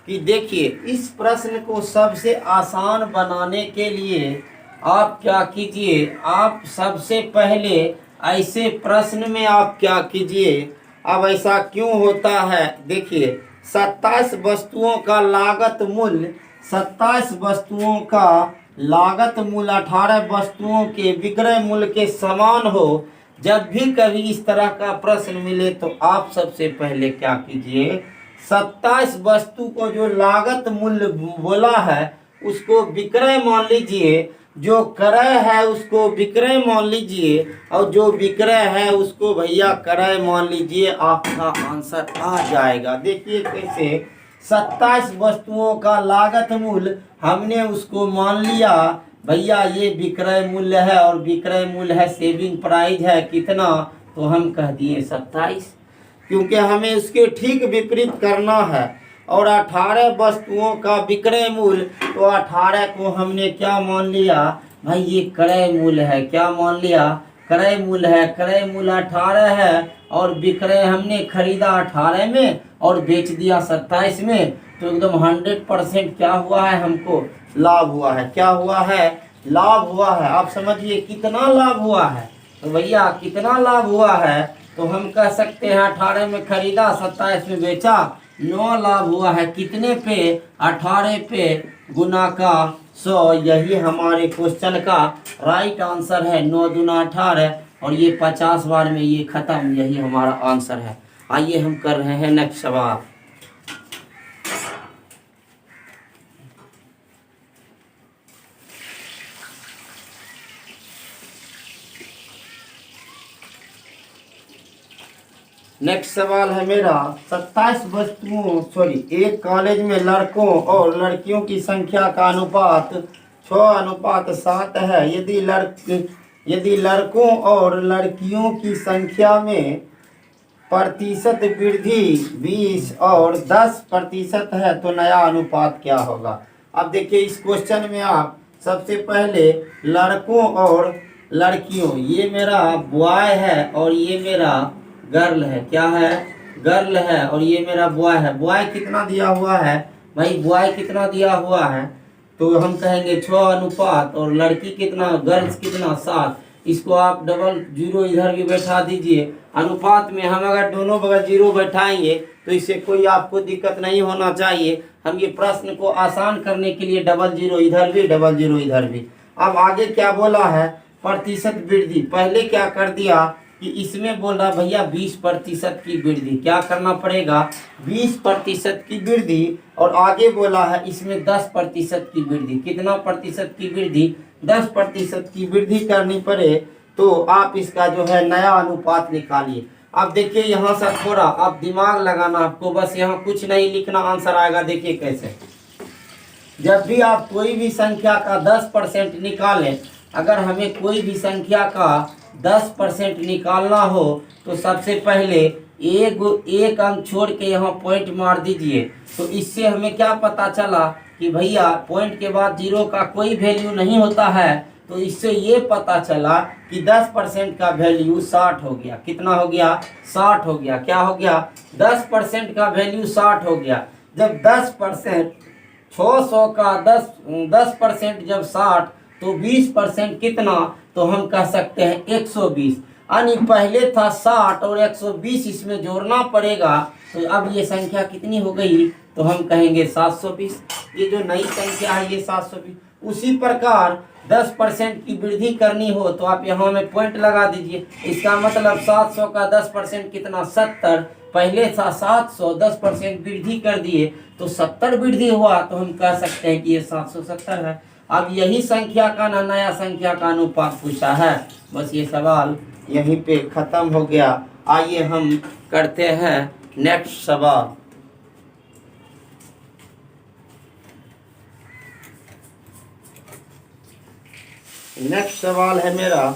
कि देखिए इस प्रश्न को सबसे आसान बनाने के लिए आप क्या कीजिए, आप सबसे पहले ऐसे प्रश्न में आप क्या कीजिए। अब ऐसा क्यों होता है, देखिए 27 वस्तुओं का लागत मूल्य, 27 वस्तुओं का लागत मूल्य 18 वस्तुओं के विक्रय मूल्य के समान हो। जब भी कभी इस तरह का प्रश्न मिले तो आप सबसे पहले क्या कीजिए, 27 वस्तु को जो लागत मूल्य बोला है उसको विक्रय मान लीजिए, जो क्रय है उसको विक्रय मान लीजिए और जो विक्रय है उसको भैया क्रय मान लीजिए, आपका आंसर आ जाएगा। देखिए कैसे 27 वस्तुओं का लागत मूल्य हमने उसको मान लिया भैया ये विक्रय मूल्य है और विक्रय मूल्य है सेविंग प्राइस है कितना, तो हम कह दिए 27, क्योंकि हमें उसके ठीक विपरीत करना है। और 18 वस्तुओं का विक्रय मूल्य, तो 18 को हमने क्या मान लिया भाई, ये क्रय मूल्य है। क्या मान लिया, क्रय मूल्य है। क्रय मूल्य 18 है और विक्रय हमने खरीदा 18 में और बेच दिया 27 में, तो एकदम 100% क्या हुआ है, हमको लाभ हुआ है। क्या हुआ है, लाभ हुआ है। आप समझिए कितना लाभ हुआ है, तो भैया कितना लाभ हुआ है, तो हम कह सकते हैं 18 में खरीदा 27 में बेचा, 9 लाभ हुआ है। कितने पे, 18 पे गुना का 100, यही हमारे क्वेश्चन का राइट आंसर है। 9 दूना 18 और ये 50 बार में ये खत्म, यही हमारा आंसर है। आइए हम कर रहे हैं नेक्स्ट सवाल। नेक्स्ट सवाल है मेरा 27 वस्तुओं एक कॉलेज में लड़कों और लड़कियों की संख्या का अनुपात 6:7 है। यदि लड़कों और लड़कियों की संख्या में प्रतिशत वृद्धि 20 और 10% है तो नया अनुपात क्या होगा। अब देखिए इस क्वेश्चन में आप सबसे पहले लड़कों और लड़कियों, ये मेरा बॉय है और ये मेरा गर्ल है। क्या है, गर्ल है और ये मेरा बॉय है। बॉय कितना दिया हुआ है भाई, बॉय कितना दिया हुआ है, तो हम कहेंगे 6 अनुपात और लड़की कितना, गर्ल्स कितना 7। इसको आप डबल जीरो इधर भी बैठा दीजिए। अनुपात में हम अगर दोनों बगल जीरो बैठाएंगे तो इससे कोई आपको दिक्कत नहीं होना चाहिए। हम ये प्रश्न को आसान करने के लिए डबल जीरो इधर भी, डबल जीरो इधर भी। अब आगे क्या बोला है, प्रतिशत वृद्धि। पहले क्या कर दिया कि इसमें बोल रहा भैया 20% की वृद्धि, क्या करना पड़ेगा, 20% की वृद्धि। और आगे बोला है इसमें 10% की वृद्धि। कितना प्रतिशत की वृद्धि, 10% की वृद्धि करनी पड़े तो आप इसका जो है नया अनुपात निकालिए। अब देखिए यहाँ से थोड़ा आप दिमाग लगाना, आपको बस यहाँ कुछ नहीं लिखना, आंसर आएगा। देखिए कैसे, जब भी आप कोई भी संख्या का 10% निकालें, अगर हमें कोई भी संख्या का 10% निकालना हो तो सबसे पहले एक अंक छोड़ के यहाँ पॉइंट मार दीजिए। तो इससे हमें क्या पता चला कि भैया पॉइंट के बाद जीरो का कोई वैल्यू नहीं होता है, तो इससे ये पता चला कि 10% का वैल्यू 60 हो गया। कितना हो गया, 60 हो गया। क्या हो गया, 10% का वैल्यू 60 हो गया। जब 10%, 600 का 10% जब 60 तो 20% कितना, तो हम कह सकते हैं 120। यानी पहले था 60 और 120 इसमें जोड़ना पड़ेगा, तो अब ये संख्या कितनी हो गई, तो हम कहेंगे 720। ये जो नई संख्या है ये 720। उसी प्रकार 10% की वृद्धि करनी हो तो आप यहाँ में पॉइंट लगा दीजिए। इसका मतलब 700 का 10% कितना, 70। पहले था 700, 10% वृद्धि कर दिए तो 70 वृद्धि हुआ, तो हम कह सकते हैं कि ये 770 है। अब यही संख्या का ना नया संख्या का अनुपात पूछा है। बस ये सवाल यहीं पे खत्म हो गया। आइए हम करते हैं नेक्स्ट सवाल। नेक्स्ट सवाल है मेरा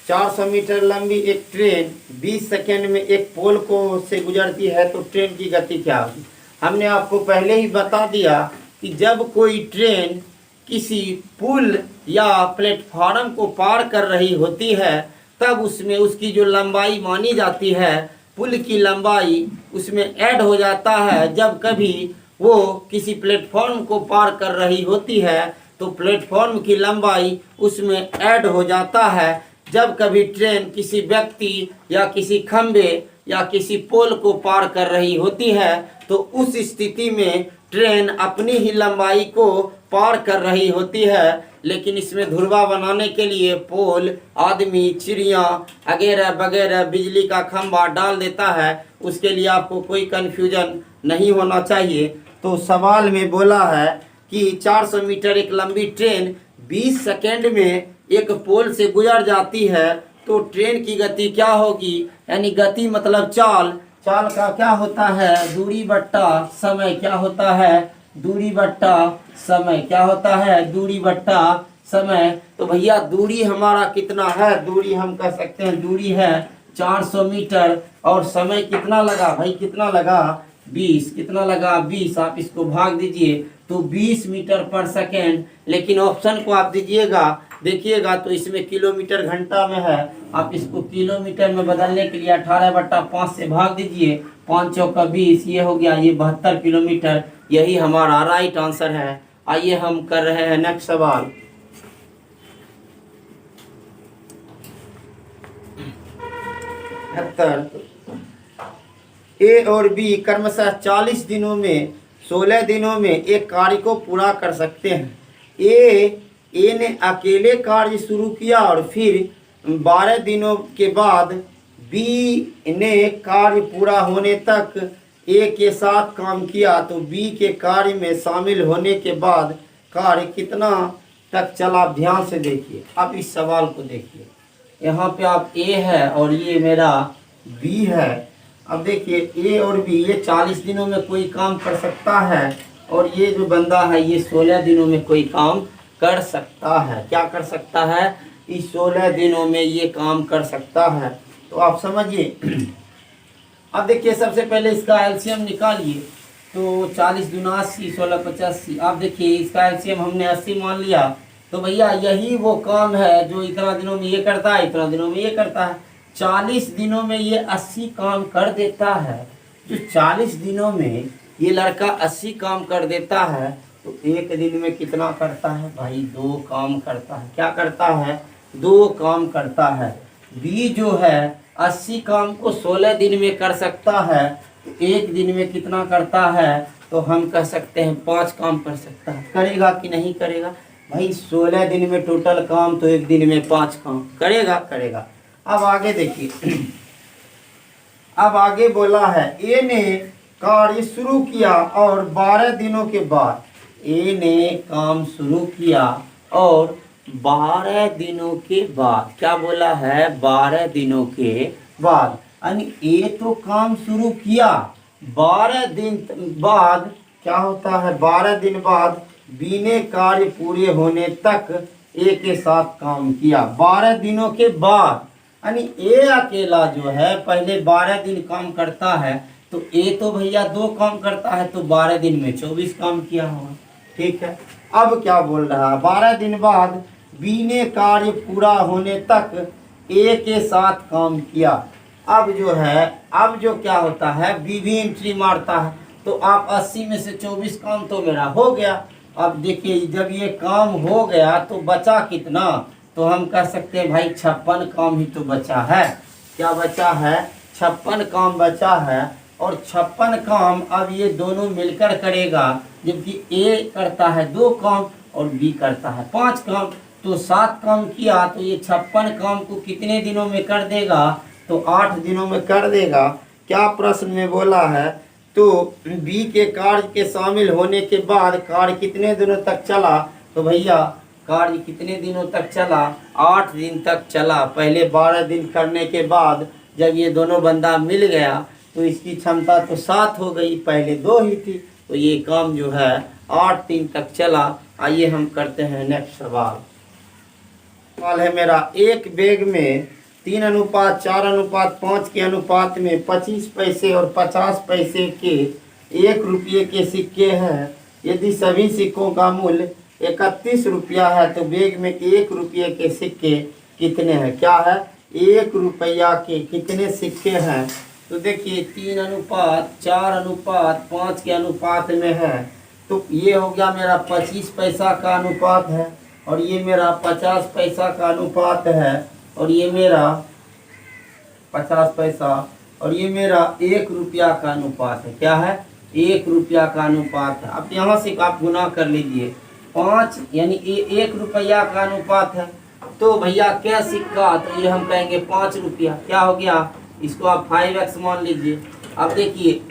400 मीटर लंबी एक ट्रेन 20 सेकेंड में एक पोल को से गुजरती है तो ट्रेन की गति क्या होगी। हमने आपको पहले ही बता दिया कि जब कोई ट्रेन किसी पुल या प्लेटफार्म को पार कर रही होती है तब उसमें उसकी जो लंबाई मानी जाती है, पुल की लंबाई उसमें ऐड हो जाता है। जब कभी वो किसी प्लेटफॉर्म को पार कर रही होती है तो प्लेटफॉर्म की लंबाई उसमें ऐड हो जाता है। जब कभी ट्रेन किसी व्यक्ति या किसी खंबे या किसी पोल को पार कर रही होती है तो उस स्थिति में ट्रेन अपनी ही लंबाई को पार कर रही होती है। लेकिन इसमें ध्रुवा बनाने के लिए पोल, आदमी, चिड़िया वगैरह वगैरह, बिजली का खंभा डाल देता है। उसके लिए आपको कोई कन्फ्यूजन नहीं होना चाहिए। तो सवाल में बोला है कि 400 मीटर एक लंबी ट्रेन 20 सेकेंड में एक पोल से गुजर जाती है तो ट्रेन की गति क्या होगी, यानी गति मतलब चाल, चाल का क्या होता है, दूरी बट्टा समय, क्या होता है, दूरी बट्टा समय, क्या होता है, दूरी बट्टा समय। तो भैया दूरी हमारा कितना है, दूरी हम कह सकते हैं दूरी है 400 मीटर, और समय कितना लगा भाई, कितना लगा 20, कितना लगा 20, आप इसको भाग दीजिए तो 20 मीटर पर सेकेंड। लेकिन ऑप्शन को आप दीजिएगा, देखिएगा तो इसमें किलोमीटर घंटा में है, आप इसको किलोमीटर में बदलने के लिए 18/5 से भाग दीजिए, 5 चौका 20, ये हो गया, ये 72 किलोमीटर, यही हमारा राइट आंसर है। आइए हम कर रहे हैं नेक्स्ट सवाल। ए और बी क्रमशः 40 दिनों में 16 दिनों में एक कार्य को पूरा कर सकते हैं। ए ने अकेले कार्य शुरू किया और फिर 12 दिनों के बाद बी ने कार्य पूरा होने तक ए के साथ काम किया, तो बी के कार्य में शामिल होने के बाद कार्य कितना तक चला। ध्यान से देखिए, आप इस सवाल को देखिए, यहाँ पे आप ए है और ये मेरा बी है। अब देखिए ए और बी, ये 40 दिनों में कोई काम कर सकता है, और ये जो बंदा है ये 16 दिनों में कोई काम कर सकता है। क्या कर सकता है, इस 16 दिनों में ये काम कर सकता है। तो आप समझिए। अब देखिए सबसे पहले इसका एलसीएम निकालिए, तो 40 दूना 80, 16 85। आप देखिए इसका एलसीएम हमने 80 मान लिया, तो भैया यही वो काम है जो इतना दिनों में ये करता है, इतना दिनों में ये करता है। 40 दिनों में ये 80 काम कर देता है। जो 40 दिनों में ये लड़का 80 काम कर देता है, तो एक दिन में कितना करता है भाई, 2 काम करता है। क्या करता है, 2 काम करता है। बी जो है 80 काम को 16 दिन में कर सकता है, तो एक दिन में कितना करता है, तो हम कह सकते हैं 5 काम कर सकता है। करेगा कि नहीं करेगा भाई, 16 दिन में टोटल काम, तो एक दिन में 5 काम करेगा, करेगा। अब आगे देखिए, अब आगे बोला है ए ने कार्य शुरू किया और 12 दिनों के बाद, ए ने काम शुरू किया और 12 दिनों के बाद, क्या बोला है, 12 दिनों के बाद, यानी ए तो काम शुरू किया, 12 दिन बाद क्या होता है, 12 दिन बाद बी ने कार्य पूरे होने तक ए के साथ काम किया। 12 दिनों के बाद, यानी ए अकेला जो है पहले 12 दिन काम करता है, तो ए तो भैया 2 काम करता है, तो 12 दिन में 24 काम किया होगा। ठीक है, अब क्या बोल रहा है, 12 दिन बाद बी ने कार्य पूरा होने तक ए के साथ काम किया। अब जो है, अब जो क्या होता है, बी भी एंट्री मारता है, तो आप 80 में से 24 काम तो मेरा हो गया। अब देखिए जब ये काम हो गया तो बचा कितना, तो हम कह सकते हैं भाई 56 काम ही तो बचा है। क्या बचा है, 56 काम बचा है। और 56 काम अब ये दोनों मिलकर करेगा, जबकि ए करता है 2 काम और बी करता है 5 काम, तो 7 काम किया, तो ये 56 काम को कितने दिनों में कर देगा, तो 8 दिनों में कर देगा। क्या प्रश्न में बोला है, तो बी के कार्य के शामिल होने के बाद कार्य कितने दिनों तक चला, तो भैया कार्य कितने दिनों तक चला, 8 दिन तक चला। पहले 12 दिन करने के बाद जब ये दोनों बंदा मिल गया तो इसकी क्षमता तो 7 हो गई, पहले 2 ही थी, तो ये काम जो है 8 दिन तक चला। आइए हम करते हैं नेक्स्ट सवाल। सवाल है मेरा, एक बैग में 3:4:5 के अनुपात में 25 पैसे और 50 पैसे के 1 रुपये के सिक्के हैं। यदि सभी सिक्कों का मूल्य 31 रुपया है, तो बैग में 1 रुपये के सिक्के कितने हैं। क्या है, 1 रुपया के कितने सिक्के हैं, तो देखिए 3:4:5 के अनुपात में है, तो ये हो गया मेरा 25 पैसा का अनुपात है, और ये मेरा 50 पैसा का अनुपात है, और ये मेरा 50 पैसा, और ये मेरा 1 रुपया का अनुपात है। क्या है, 1 रुपया का अनुपात है। अब यहाँ से आप गुना कर लीजिए, 5 यानी 1 रुपया का अनुपात है, तो भैया क्या सिक्का, तो ये हम कहेंगे 5 रुपया। क्या हो गया, इसको आप 5x मान लीजिए। अब देखिए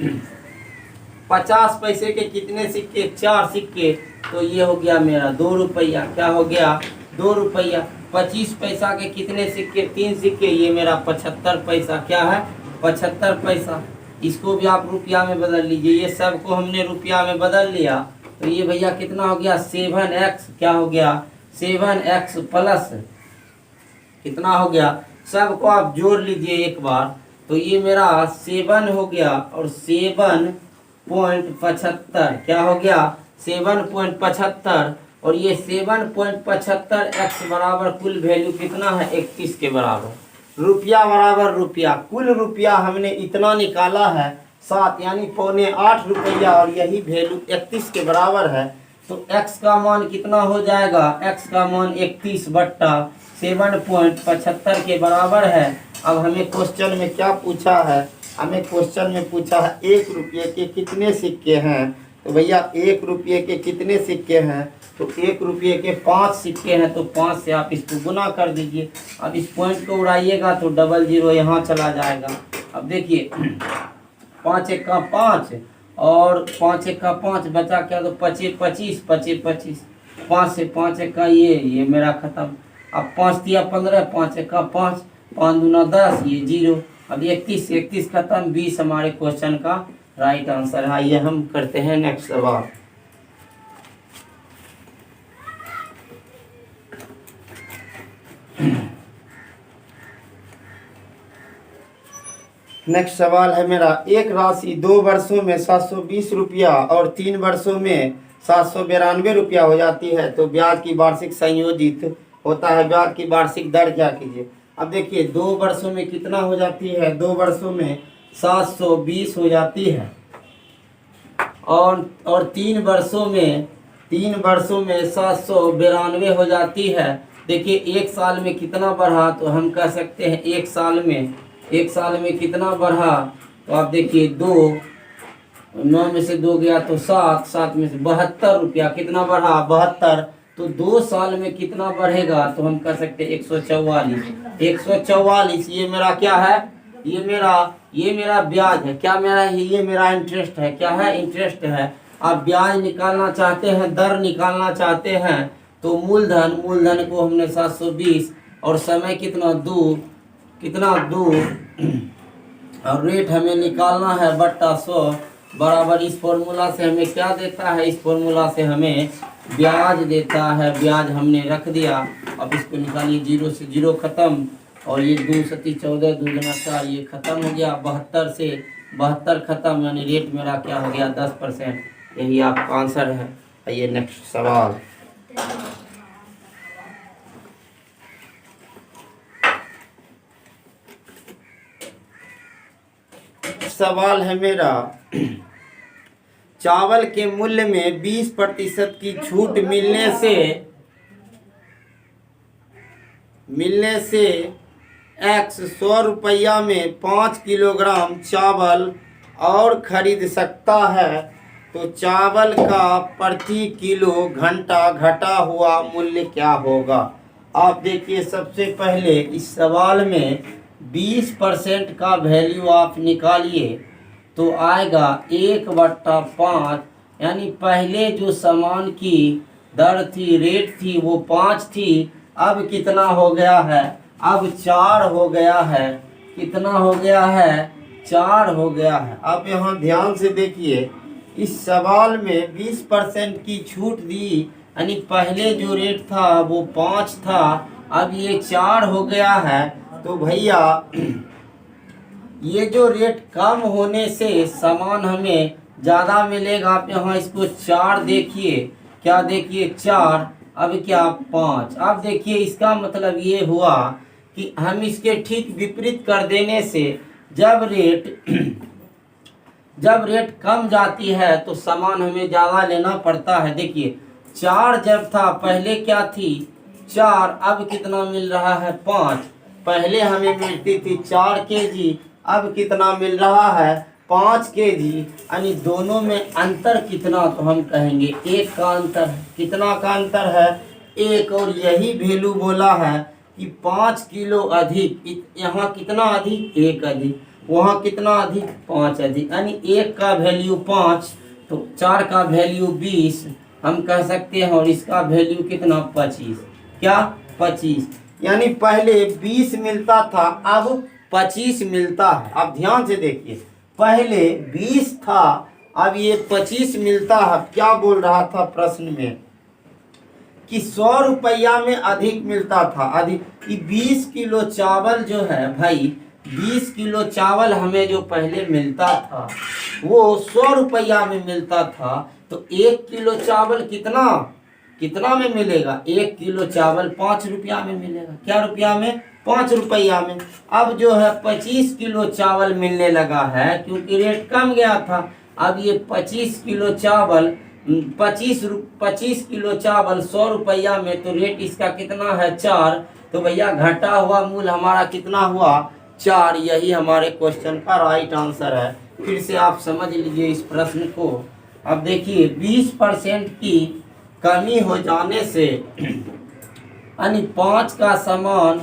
50 पैसे के कितने सिक्के, 4 सिक्के, तो ये हो गया मेरा 2 रुपया। क्या हो गया, 2 रुपया। 25 पैसा के कितने सिक्के, 3 सिक्के, ये मेरा 75 पैसा। क्या है, 75 पैसा। इसको भी आप रुपया में बदल लीजिए, ये सब को हमने रुपया में बदल लिया तो ये भैया कितना हो गया, 7x। क्या हो गया, 7x प्लस कितना हो गया, सबको आप जोड़ लीजिए एक बार, तो ये मेरा 7 हो गया और 7.75। क्या हो गया, 7.75 और ये 7.75x बराबर कुल वैल्यू कितना है, 31 के बराबर। रुपया बराबर रुपया, कुल रुपया हमने इतना निकाला है 7 यानी 7.25 रुपया और यही वैल्यू 31 के बराबर है। तो x का मान कितना हो जाएगा, x का मान 31 बट्टा 7.75 के बराबर है। अब हमें क्वेश्चन में क्या पूछा है, हमें क्वेश्चन में पूछा है 1 रुपये के कितने सिक्के हैं। तो भैया 1 रुपये के कितने सिक्के हैं, तो 1 रुपये के 5 सिक्के हैं, तो 5 से आप इसको गुना कर दीजिए। अब इस पॉइंट को उड़ाइएगा तो 00 यहाँ चला जाएगा। अब देखिए 5 1 का 5 और 5 1 का 5 बचा क्या, तो 25 25 25 25, 5 से 5 1 का ये मेरा खत्म। अब 5 दिया 15, 5 1 का 5, 5 दूना 10, ये 0। अब 31 से 31 खत्म, 20 हमारे क्वेश्चन का राइट आंसर है। आइए हम करते हैं नेक्स्ट सवाल। नेक्स्ट सवाल है मेरा, एक राशि 2 वर्षों में 720 रुपया और 3 वर्षों में 792 रुपया हो जाती है, तो ब्याज की वार्षिक संयोजित होता है, ब्याज की वार्षिक दर क्या कीजिए। अब देखिए 2 वर्षों में कितना हो जाती है, 2 वर्षों में 720 हो जाती है और 3 वर्षों में 792 हो जाती है। देखिए 1 साल में कितना बढ़ा, तो हम कह सकते हैं 1 साल में कितना बढ़ा, तो आप देखिए 2, 9 में से 2 गया तो 7, 7 में से 72 रुपया कितना बढ़ा, 72। तो 2 साल में कितना बढ़ेगा, तो हम कर सकते हैं 144। ये मेरा क्या है, ये मेरा ब्याज है। क्या मेरा, ये मेरा इंटरेस्ट है। क्या है, इंटरेस्ट है। आप ब्याज निकालना चाहते हैं, दर निकालना चाहते हैं, तो मूलधन को हमने 720 और समय कितना 2 और रेट हमें निकालना है बट्टा 100 बराबर। इस फॉर्मूला से हमें क्या देता है, इस फॉर्मूला से हमें ब्याज देता है। ब्याज हमने रख दिया। अब इसको निकालिए, 0 से 0 खत्म और ये 2 सती 14, 2 गुना 4, ये खत्म हो गया। 72 से 72 खत्म, यानी रेट मेरा क्या हो गया, 10%। यही आपका आंसर है। आइए नेक्स्ट सवाल। सवाल है मेरा, चावल के मूल्य में 20% की छूट मिलने से x 100 रुपया में 5 किलोग्राम चावल और खरीद सकता है, तो चावल का प्रति किलो घंटा घटा हुआ मूल्य क्या होगा। आप देखिए सबसे पहले इस सवाल में 20% का वैल्यू आप निकालिए तो आएगा 1/5, यानी पहले जो सामान की दर थी, रेट थी, वो 5 थी, अब कितना हो गया है, अब 4 हो गया है। कितना हो गया है, 4 हो गया है। आप यहाँ ध्यान से देखिए, इस सवाल में 20% की छूट दी, यानी पहले जो रेट था वो 5 था, अब ये 4 हो गया है। तो भैया ये जो रेट कम होने से सामान हमें ज़्यादा मिलेगा। आप यहाँ इसको 4 देखिए, क्या देखिए 4, अब क्या 5। अब देखिए इसका मतलब ये हुआ कि हम इसके ठीक विपरीत कर देने से जब रेट कम जाती है तो सामान हमें ज़्यादा लेना पड़ता है। देखिए 4 जब था, पहले क्या थी 4, अब कितना मिल रहा है 5। पहले हमें मिलती थी 4 kg, अब कितना मिल रहा है 5 kg, यानी दोनों में अंतर कितना, तो हम कहेंगे 1 का अंतर है। कितना का अंतर है, 1। और यही वैल्यू बोला है कि 5 किलो अधिक, यहाँ कितना अधिक, 1 अधिक। वहाँ कितना अधिक, 5 अधिक, यानी 1 का वैल्यू 5 तो 4 का वैल्यू 20 हम कह सकते हैं, और इसका वैल्यू कितना 25, क्या 25, यानी पहले 20 मिलता था अब 25 मिलता है। अब ध्यान से देखिए, पहले 20 था अब ये 25 मिलता है। क्या बोल रहा था प्रश्न में कि 100 रुपया में अधिक मिलता था, अधिक कि 20 किलो चावल जो है भाई, 20 किलो चावल हमें जो पहले मिलता था वो 100 रुपया में मिलता था, तो 1 किलो चावल कितना कितना में मिलेगा, 1 किलो चावल 5 रुपया में मिलेगा। क्या रुपया में, 5 रुपया में। अब जो है 25 किलो चावल मिलने लगा है क्योंकि रेट कम गया था। अब ये 25 किलो चावल 25 किलो चावल 100 रुपया में, तो रेट इसका कितना है 4, तो भैया घटा हुआ मूल हमारा कितना हुआ 4। यही हमारे क्वेश्चन का राइट आंसर है। फिर से आप समझ लीजिए इस प्रश्न को। अब देखिए 20% की कमी हो जाने से यानी 5 का सामान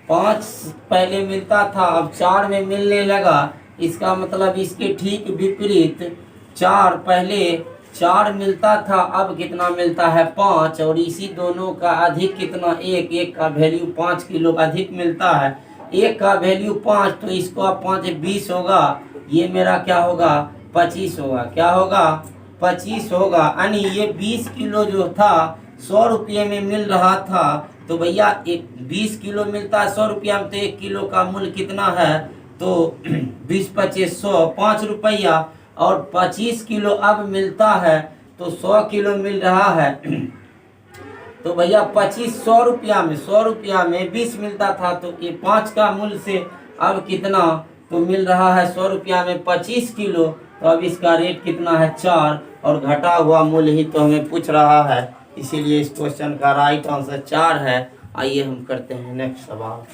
5 पहले मिलता था अब 4 में मिलने लगा, इसका मतलब इसके ठीक विपरीत 4 पहले 4 मिलता था अब कितना मिलता है 5, और इसी दोनों का अधिक कितना 1, 1 का वैल्यू 5 किलो अधिक मिलता है, 1 का वैल्यू 5 तो इसको अब 5 20 होगा, ये मेरा क्या होगा 25 होगा, क्या होगा 25 होगा। यानी ये 20 किलो जो था 100 रुपये में मिल रहा था, तो भैया 20 किलो मिलता है 100 रुपया में, तो 1 किलो का मूल्य कितना है, तो 20 25 100 5 रुपया, और 25 किलो अब मिलता है तो 100 किलो मिल रहा है तो भैया 25 100 रुपया में 100 रुपया में 20 मिलता था, तो ये 5 का मूल्य से अब कितना तो मिल रहा है 100 रुपया में 25 किलो, तो अब इसका रेट कितना है 4, और घटा हुआ मूल्य ही तो हमें पूछ रहा है, इसीलिए इस क्वेश्चन का राइट आंसर 4 है। आइए हम करते हैं नेक्स्ट सवाल।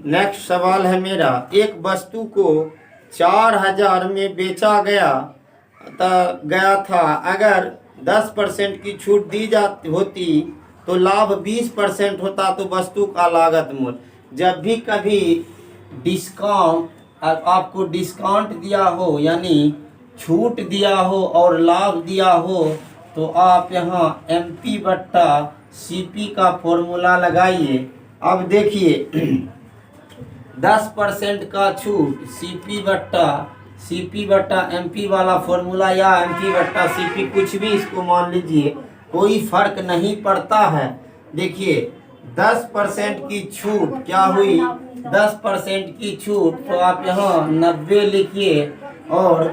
नेक्स्ट सवाल है मेरा, एक वस्तु को 4000 में बेचा गया था, अगर 10% की छूट दी जाती होती तो लाभ 20% होता, तो वस्तु का लागत मूल्य। जब भी कभी डिस्काउंट आपको डिस्काउंट दिया हो यानी छूट दिया हो और लाभ दिया हो, तो आप यहाँ MP बट्टा CP का फॉर्मूला लगाइए। अब देखिए 10% का छूट CP बट्टा MP वाला फॉर्मूला या MP बट्टा CP कुछ भी इसको मान लीजिए, कोई फर्क नहीं पड़ता है। देखिए 10% की छूट क्या हुई, 10% की छूट तो आप यहाँ 90 लिखिए, और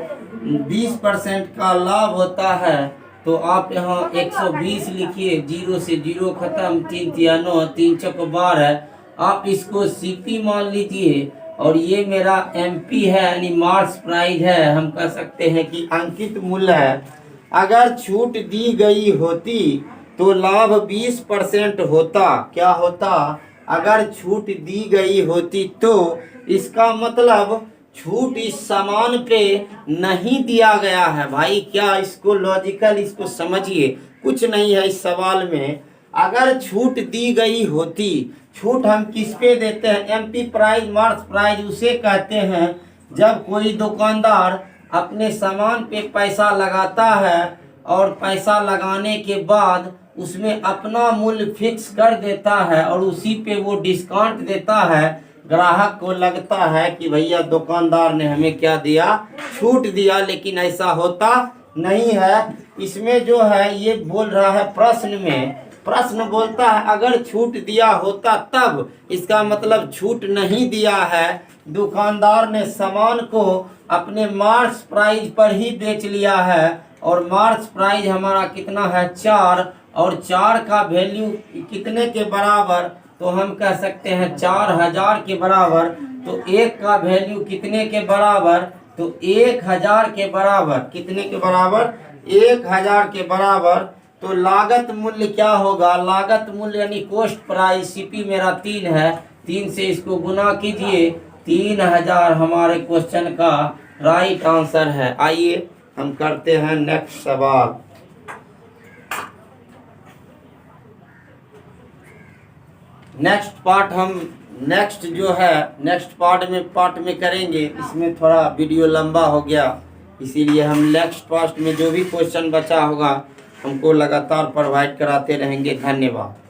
20% का लाभ होता है तो आप यहाँ 120 लिखिए, 0 से 0 खत्म, 3 तिया 9, 3 चौक 12, आप इसको CP मान लीजिए, और ये मेरा MP है यानी मार्क्स प्राइस है, हम कह सकते हैं कि अंकित मूल्य है। अगर छूट दी गई होती तो लाभ 20% होता, क्या होता, अगर छूट दी गई होती तो इसका मतलब छूट इस सामान पे नहीं दिया गया है। भाई क्या इसको लॉजिकल इसको समझिए, कुछ नहीं है इस सवाल में। अगर छूट दी गई होती, छूट हम किस पे देते हैं, MP प्राइस मार्क्स प्राइस उसे कहते हैं जब कोई दुकानदार अपने सामान पे पैसा लगाता है और पैसा लगाने के बाद उसमें अपना मूल्य फिक्स कर देता है और उसी पे वो डिस्काउंट देता है। ग्राहक को लगता है कि भैया दुकानदार ने हमें क्या दिया, छूट दिया, लेकिन ऐसा होता नहीं है। इसमें जो है ये बोल रहा है प्रश्न में, प्रश्न बोलता है अगर छूट दिया होता तब, इसका मतलब छूट नहीं दिया है, दुकानदार ने सामान को अपने मार्क्स प्राइस पर ही बेच लिया है, और मार्क्स प्राइस हमारा कितना है 4, और 4 का वैल्यू कितने के बराबर, तो हम कह सकते हैं 4000 के बराबर। तो 1 का वैल्यू कितने के बराबर, तो 1000 के बराबर, कितने के बराबर 1000 के बराबर। तो लागत मूल्य क्या होगा, लागत मूल्य यानी कॉस्ट प्राइस, CP मेरा 3 है, 3 से इसको गुना कीजिए, 3000 हमारे क्वेश्चन का राइट आंसर है। आइए हम करते हैं नेक्स्ट सवाल। नेक्स्ट पार्ट में करेंगे। इसमें थोड़ा वीडियो लंबा हो गया, इसीलिए हम नेक्स्ट पार्ट में जो भी क्वेश्चन बचा होगा हमको लगातार प्रोवाइड कराते रहेंगे। धन्यवाद।